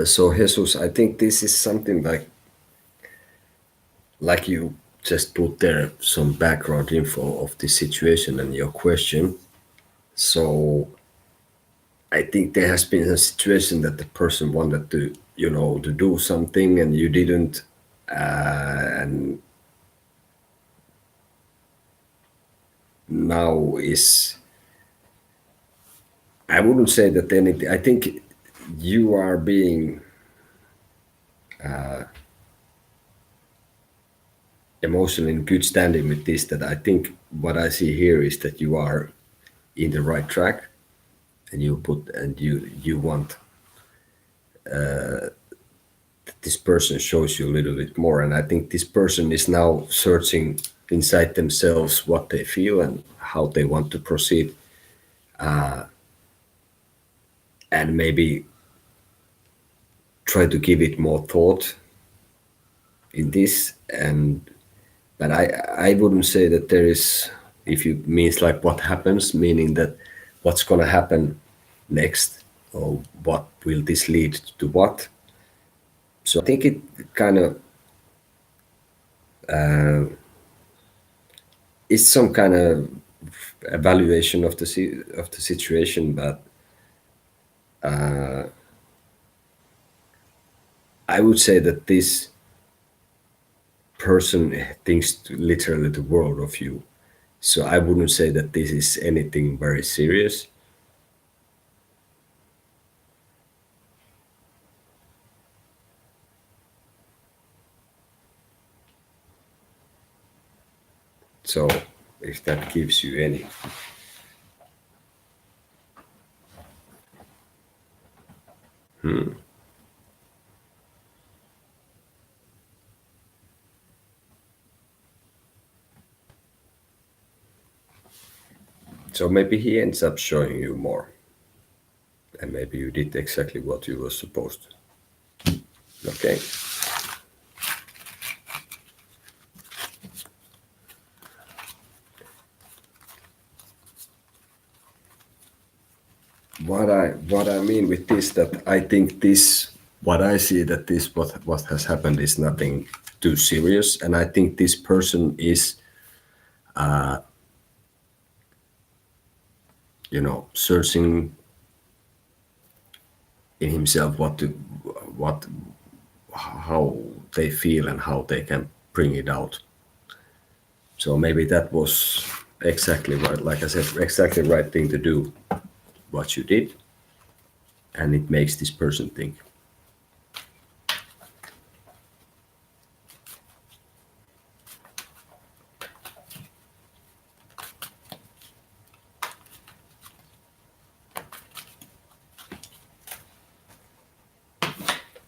So Jesus, I think this is something like you just put there some background info of the situation and your question. So I think there has been a situation that the person wanted to, to do something and you didn't, and now is. I wouldn't say that anything. I think you are being emotionally in good standing with this. That I think what I see here is that you are in the right track, and you want this person shows you a little bit more. And I think this person is now searching inside themselves what they feel and how they want to proceed, and maybe try to give it more thought in this. And but I wouldn't say that there is, if you means like what happens, meaning that what's going to happen next, or what will this lead to what. So I think it kind of is some kind of evaluation of of the situation, but I would say that this person thinks literally the world of you. So I wouldn't say that this is anything very serious. So if that gives you any. So maybe he ends up showing you more. And maybe you did exactly what you were supposed to. Okay. What I mean with this, that I think this, what I see, that this what has happened is nothing too serious, and I think this person is searching in himself what how they feel and how they can bring it out. So maybe that was exactly right, like I said, exactly right thing to do, what you did, and it makes this person think.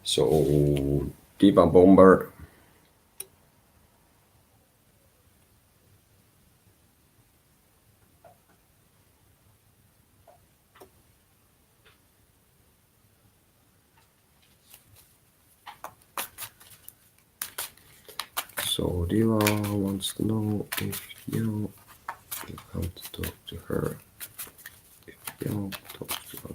So Diva Bomber. So Diva wants to know if you come to talk to her. If you talk to her.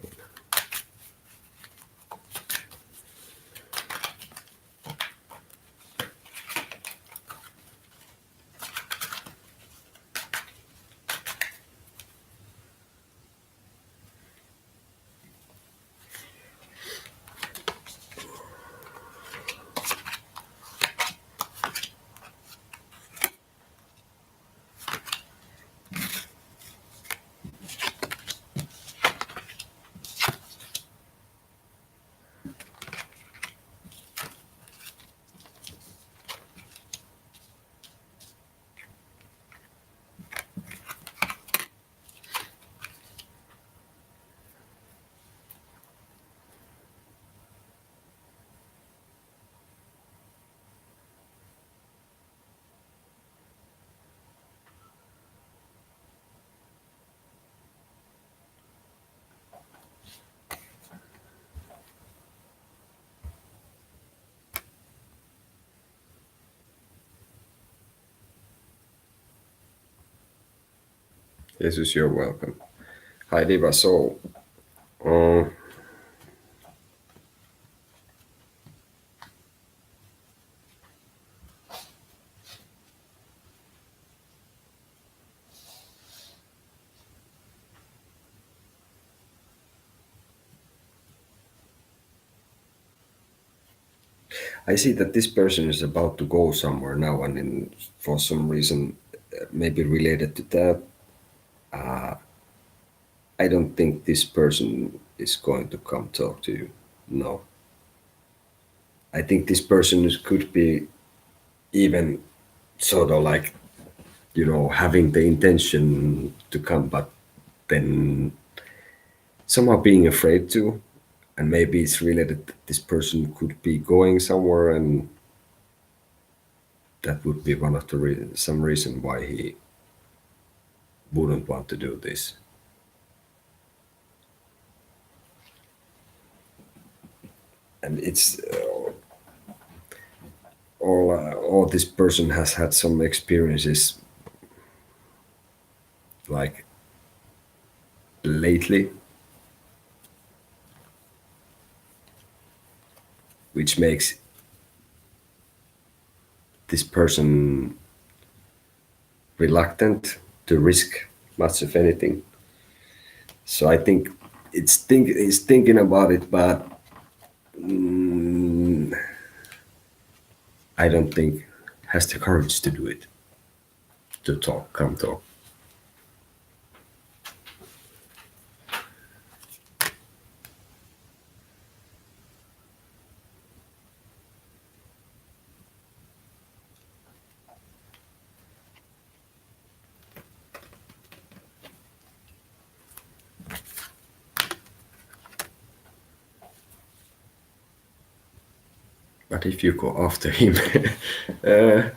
Jesus, you're welcome. Hi Diva. So I see that this person is about to go somewhere now, and for some reason, maybe related to that, I don't think this person is going to come talk to you. No. I think this person could be even sort of like, having the intention to come, but then somehow being afraid to. and maybe it's related that this person could be going somewhere, and that would be one of the some reason why he wouldn't want to do this. And it's all this person has had some experiences like lately, which makes this person reluctant to risk much of anything. So I think he's thinking about it, but I don't think has the courage to do it, to talk, come talk. But if you go after him, uh,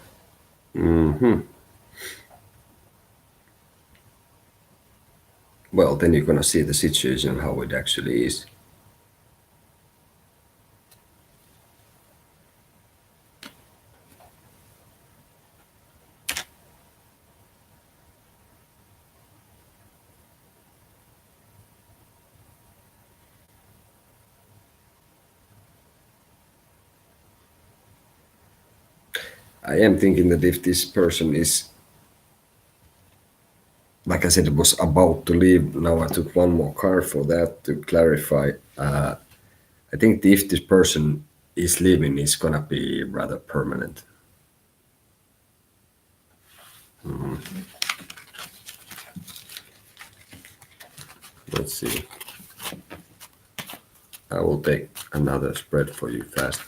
well, then you're gonna see the situation how it actually is. I am thinking that if this person is, like I said, was about to leave, now I took one more card for that to clarify. I think if this person is leaving, it's gonna be rather permanent. Let's see. I will take another spread for you fast.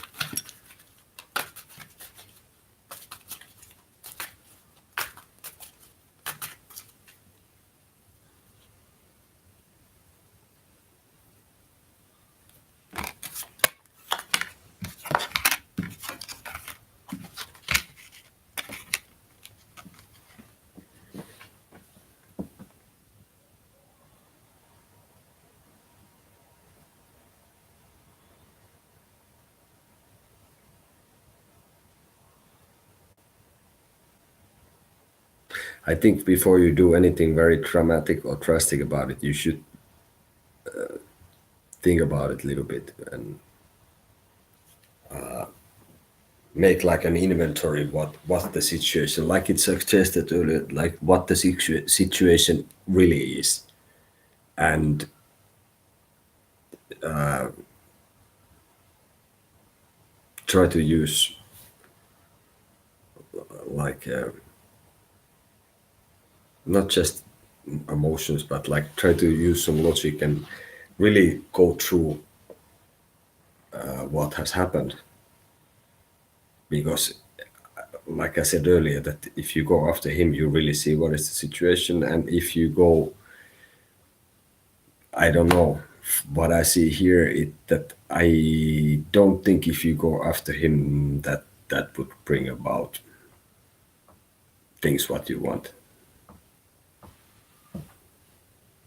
I think before you do anything very dramatic or drastic about it, you should think about it a little bit and make like an inventory what the situation, like it suggested earlier, like what the situation really is, and try to use like not just emotions, but like try to use some logic and really go through what has happened. Because, like I said earlier, that if you go after him, you really see what is the situation. And if you go, I don't know, what I see here, that I don't think if you go after him, that would bring about things what you want.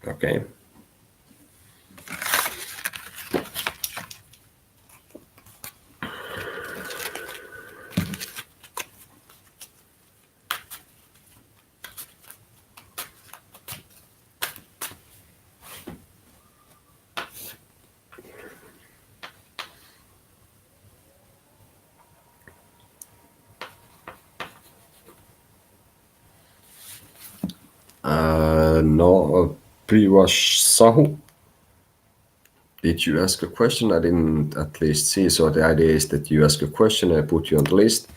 Okay. No, Priwash Sahu, did you ask a question? I didn't at least see. So the idea is that you ask a question, I put you on the list.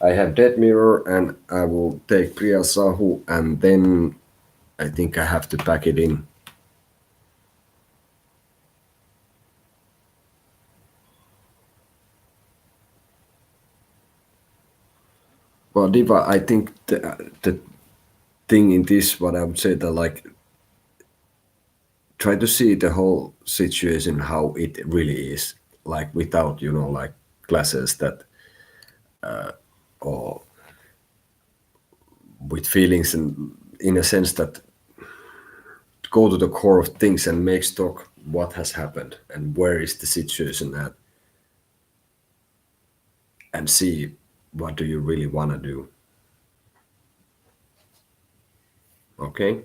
I have Dead Mirror, and I will take Priya Sahu, and then I think I have to pack it in. Well, Diva, I think the thing in this, what I would say that like try to see the whole situation how it really is, like without like glasses that or with feelings, and in a sense that go to the core of things and make stock what has happened and where is the situation at, and see what do you really want to do. Okay,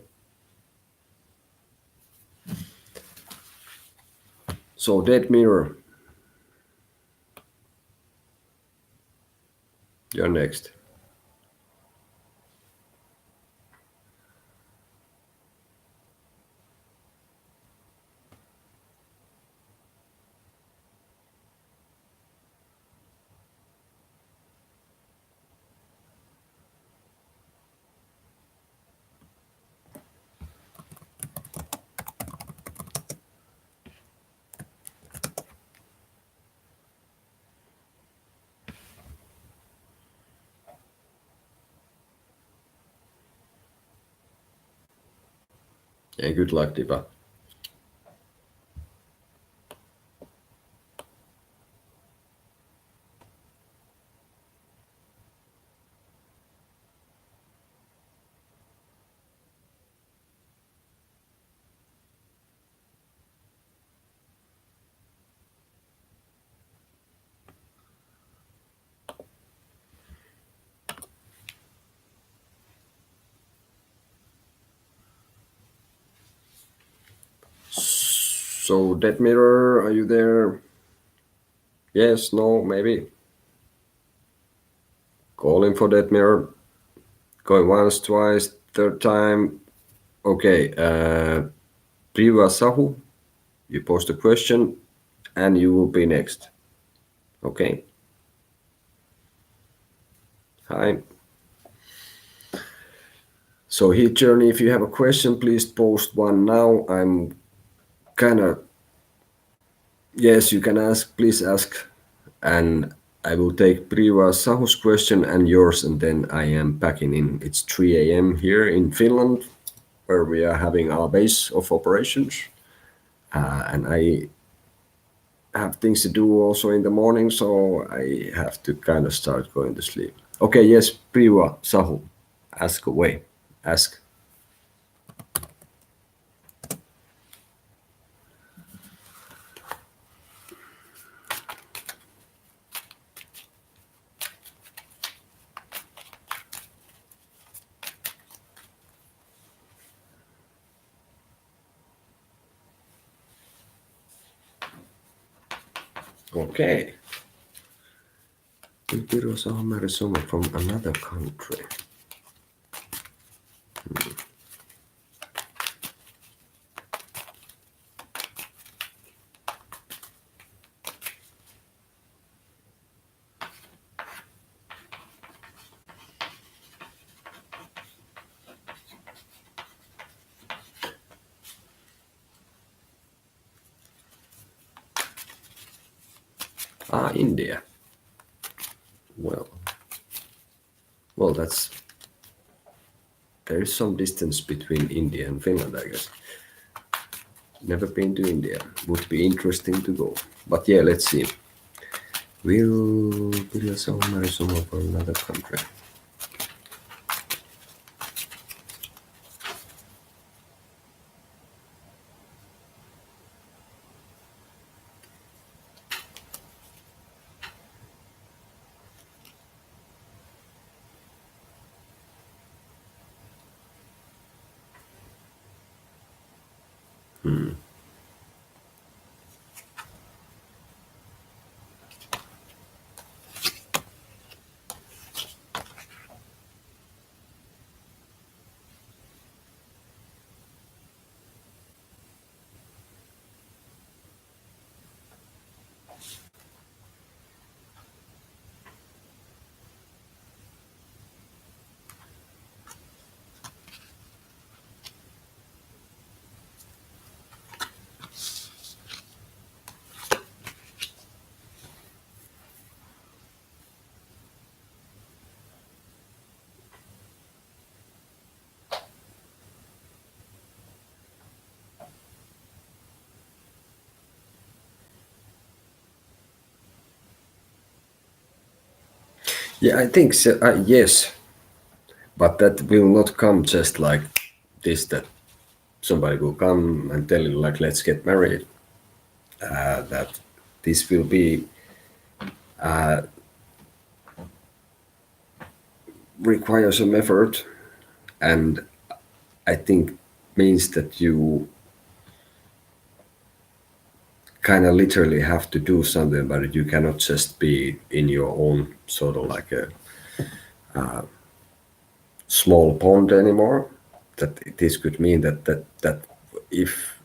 so dead mirror, you're next. Yeah, good luck, Diva. So dead mirror, are you there? Yes, no, maybe. Calling for dead mirror. Going once, twice, third time. Okay, Priva Sahu, you post a question and you will be next. Okay. Hi. So Heat Journey, if you have a question, please post one now. I'm kind of, yes, you can ask, please ask. And I will take Priva Sahu's question and yours, and then I am packing in. It's 3 a.m. here in Finland, where we are having our base of operations. And I have things to do also in the morning, so I have to kind of start going to sleep. Okay, yes, Priva Sahu, ask away. Ask. Okay. Will Pirjo Sahu marry someone from another country? India. Well, that's there is some distance between India and Finland, I guess. Never been to India. Would be interesting to go. But yeah, let's see. Will Pirjo Sahu marry someone from another country? Yeah, I think so. Yes, but that will not come just like this. That somebody will come and tell you like, let's get married. That this will be require some effort, and I think means that you kind of literally have to do something about it. You cannot just be in your own sort of like a small pond anymore. That this could mean that if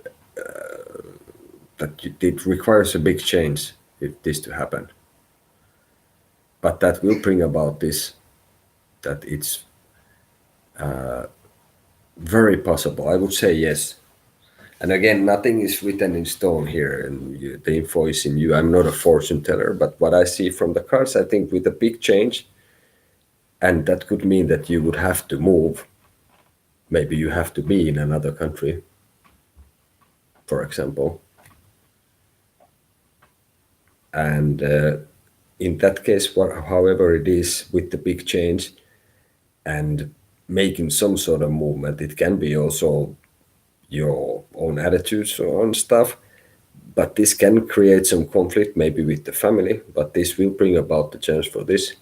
it requires a big change if this to happen, but that will bring about this, that it's very possible. I would say yes. And again, nothing is written in stone here, and the info is in you. I'm not a fortune teller, but what I see from the cards, I think with a big change, and that could mean that you would have to move. Maybe you have to be in another country, for example. And in that case, however it is with the big change and making some sort of movement, it can be also your own attitudes on stuff. But this can create some conflict, maybe with the family. But this will bring about the chance for this.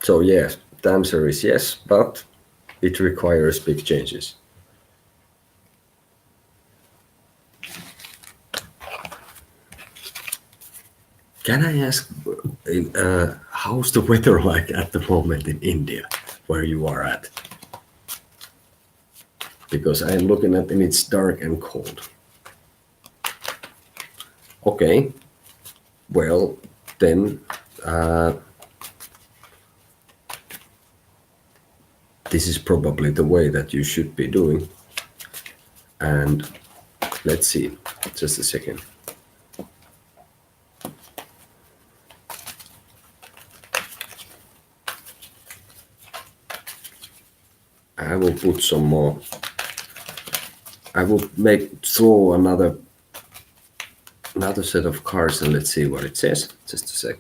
So yes, the answer is yes, but it requires big changes. Can I ask, how's the weather like at the moment in India, where you are at? Because I'm looking at and it's dark and cold. Okay, well then this is probably the way that you should be doing. And let's see, just a second. I will put some more. I will throw another set of cards and let's see what it says. Just a sec.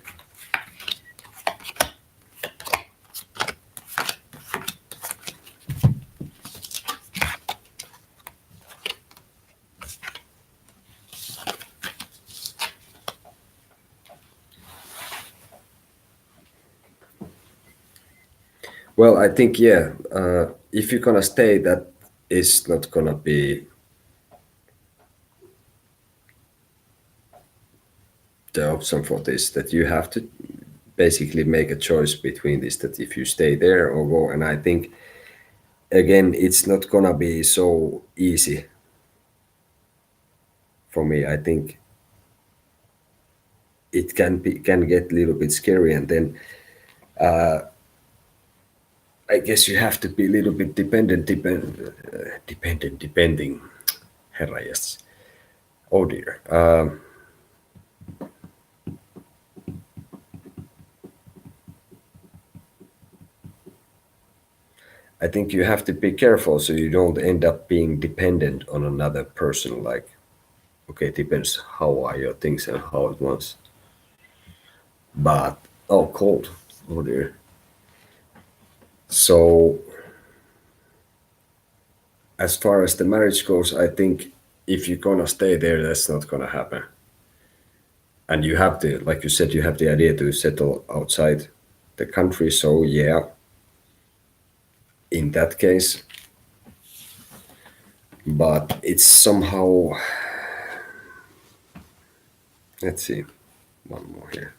Well, I think yeah. If you're gonna stay, that is not gonna be the option for this. That you have to basically make a choice between this. That if you stay there or go, and I think again, it's not gonna be so easy for me. I think it can get a little bit scary, and then I guess you have to be a little bit depending. Herra, yes. Oh dear. I think you have to be careful so you don't end up being dependent on another person. Like, okay, it depends how are your things and how it was. But oh, cold. Oh dear. So as far as the marriage goes, I think if you're gonna stay there, that's not gonna happen. And you have to, like you said, you have the idea to settle outside the country. So yeah, in that case, but it's somehow. Let's see, one more here.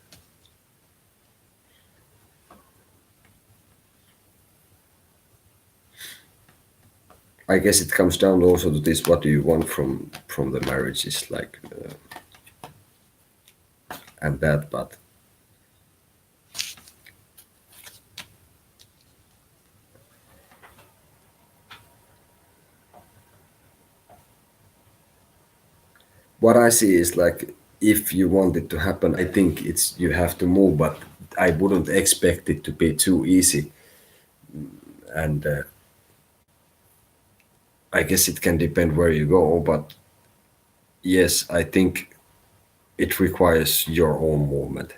I guess it comes down also to this: what do you want from the marriage? Is like, and that, but what I see is like, if you want it to happen, I think it's you have to move, but I wouldn't expect it to be too easy. and I guess it can depend where you go, but yes, I think it requires your own movement.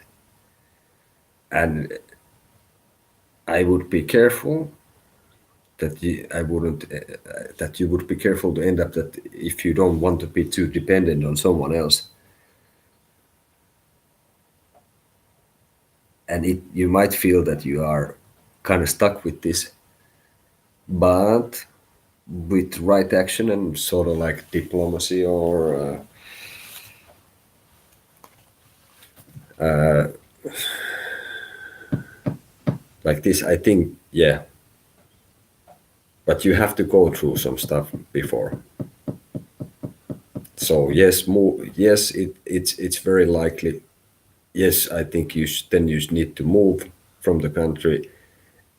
And I would be careful that I wouldn't that you would be careful to end up that if you don't want to be too dependent on someone else, and you might feel that you are kind of stuck with this, but with right action and sort of like diplomacy or like this, I think, yeah. But you have to go through some stuff before. So yes, yes, it's very likely. Yes, I think then you need to move from the country,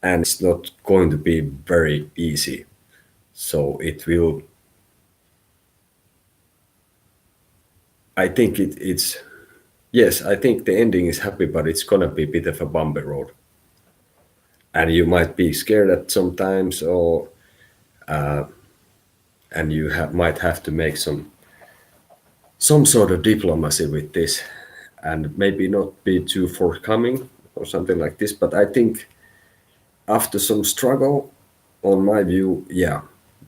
and it's not going to be very easy. So it will. I think it's yes. I think the ending is happy, but it's gonna be a bit of a bumpy road, and you might be scared at sometimes, or and you might have to make some sort of diplomacy with this, and maybe not be too forthcoming or something like this. But I think after some struggle, on my view, yeah,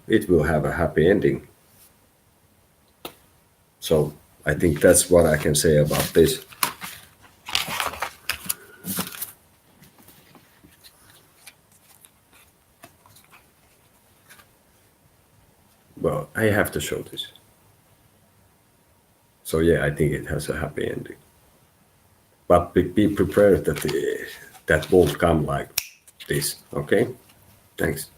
it will have a happy ending. So I think that's what I can say about this. Well, I have to show this. So yeah, I think it has a happy ending. But be prepared that that won't come like this. Okay? Thanks.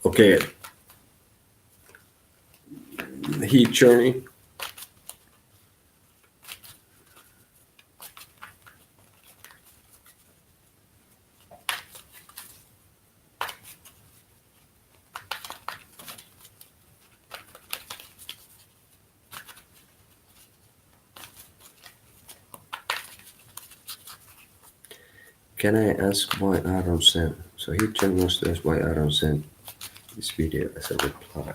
Okay, heat journey. Can I ask why I don't send? So heat journey was asked why I don't send this video as a reply.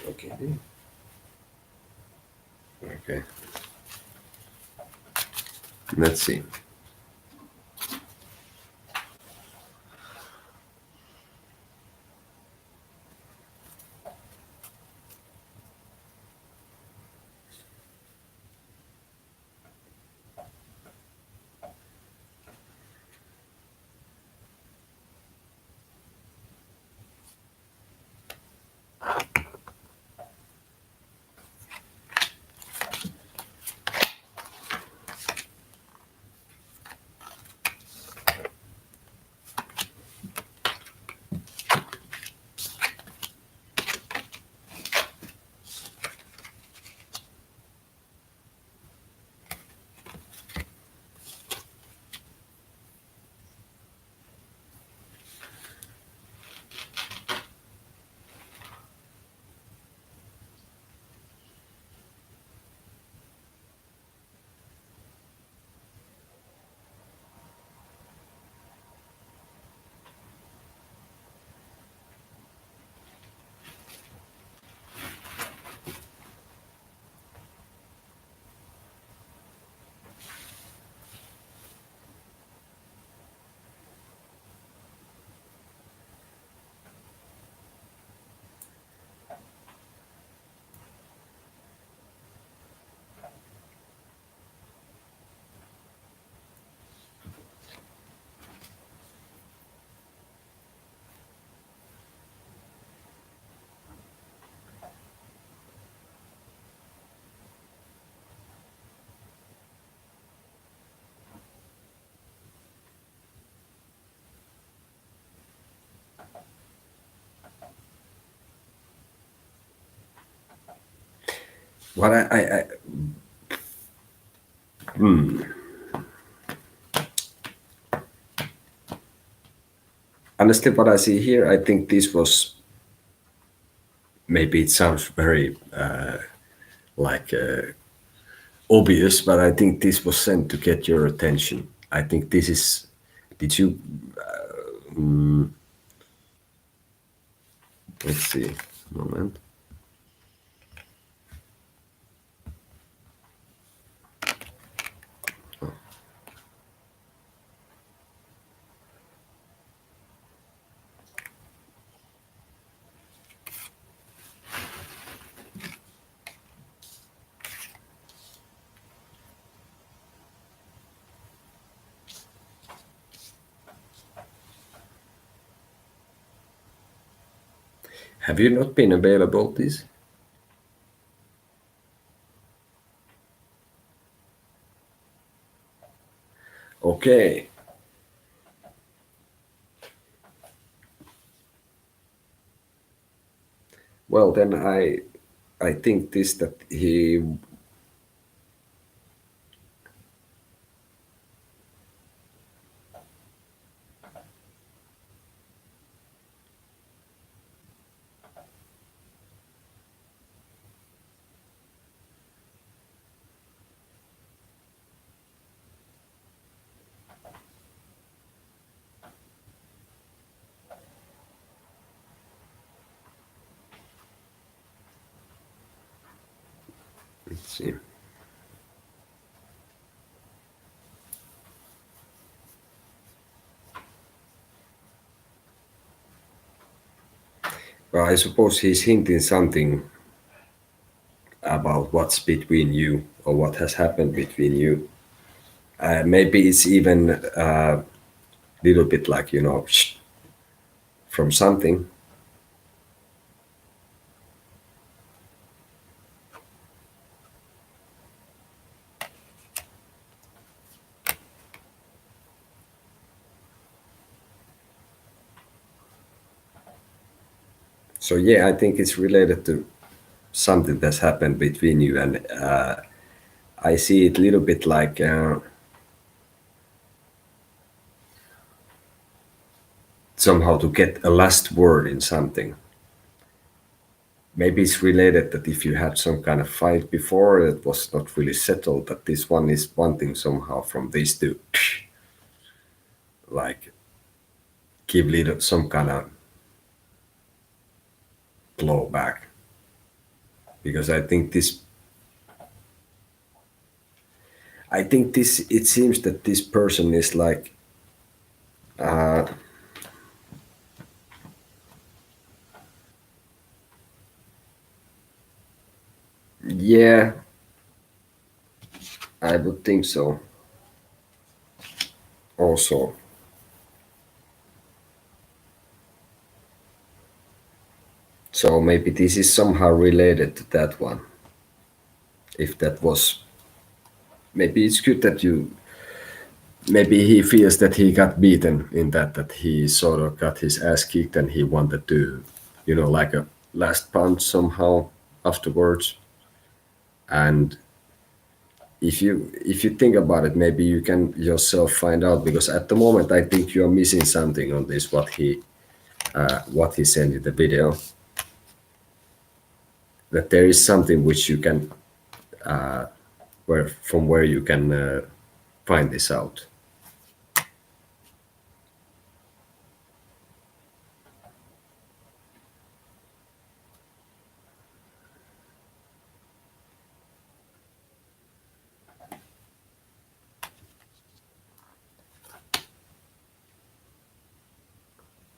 Okay. Okay. Let's see. what hmm. Honestly, what I see here, I think this was, maybe it sounds very like obvious, but I think this was sent to get your attention. I think this is. Did you? Let's see. Moment. Have you not been available? This. Okay. Well, then I think this that he. Let's see. Well, I suppose he's hinting something about what's between you or what has happened between you. Maybe it's even a little bit like, from something. So yeah, I think it's related to something that's happened between you, and I see it a little bit like somehow to get a last word in something. Maybe it's related that if you had some kind of fight before, it was not really settled, that this one is wanting somehow from these two, like give little some kind of blow back. Because I think this it seems that this person is like uh, yeah, I would think so also. So maybe this is somehow related to that one. If that was, maybe it's good that you, maybe he feels that he got beaten in that he sort of got his ass kicked and he wanted to, like a last punch somehow afterwards. And if you think about it, maybe you can yourself find out, because at the moment I think you are missing something on this, what he sent in the video, that there is something which you can where you can find this out.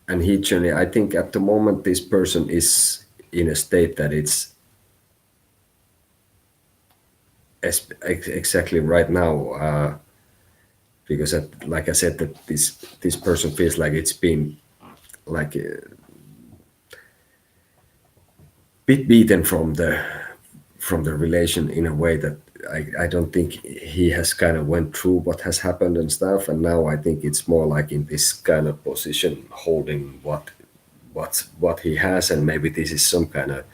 And he generally, I think at the moment this person is in a state that it's exactly right now, because like I said, that this person feels like it's been like a bit beaten from the relation in a way that I don't think he has kind of went through what has happened and stuff, and now I think it's more like in this kind of position holding what he has, and maybe this is some kind of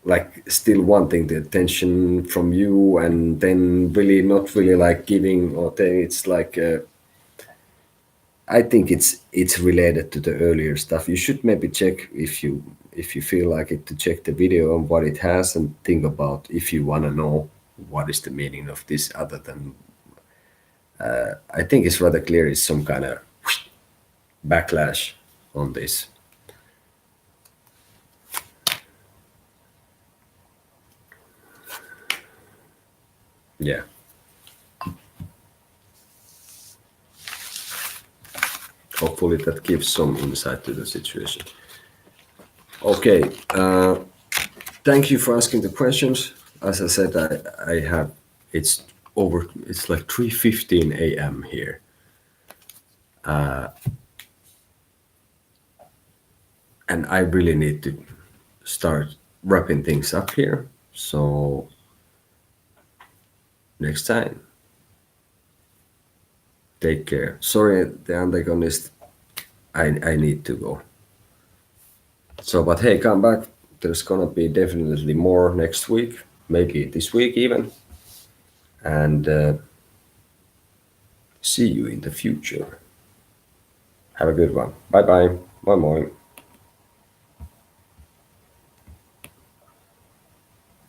like still wanting the attention from you, and then really not really like giving, or then it's like I think it's related to the earlier stuff. You should maybe check if you feel like it, to check the video and what it has, and think about if you want to know what is the meaning of this, other than I think it's rather clear it's some kind of backlash on this. Yeah. Hopefully that gives some insight to the situation. Okay. Thank you for asking the questions. As I said, I have, it's over, it's like 3:15 a.m. here. And I really need to start wrapping things up here. So next time, take care. Sorry, the antagonist, I need to go. So, but hey, come back. There's gonna be definitely more next week, maybe this week even. And see you in the future. Have a good one. Bye bye. Moi moi.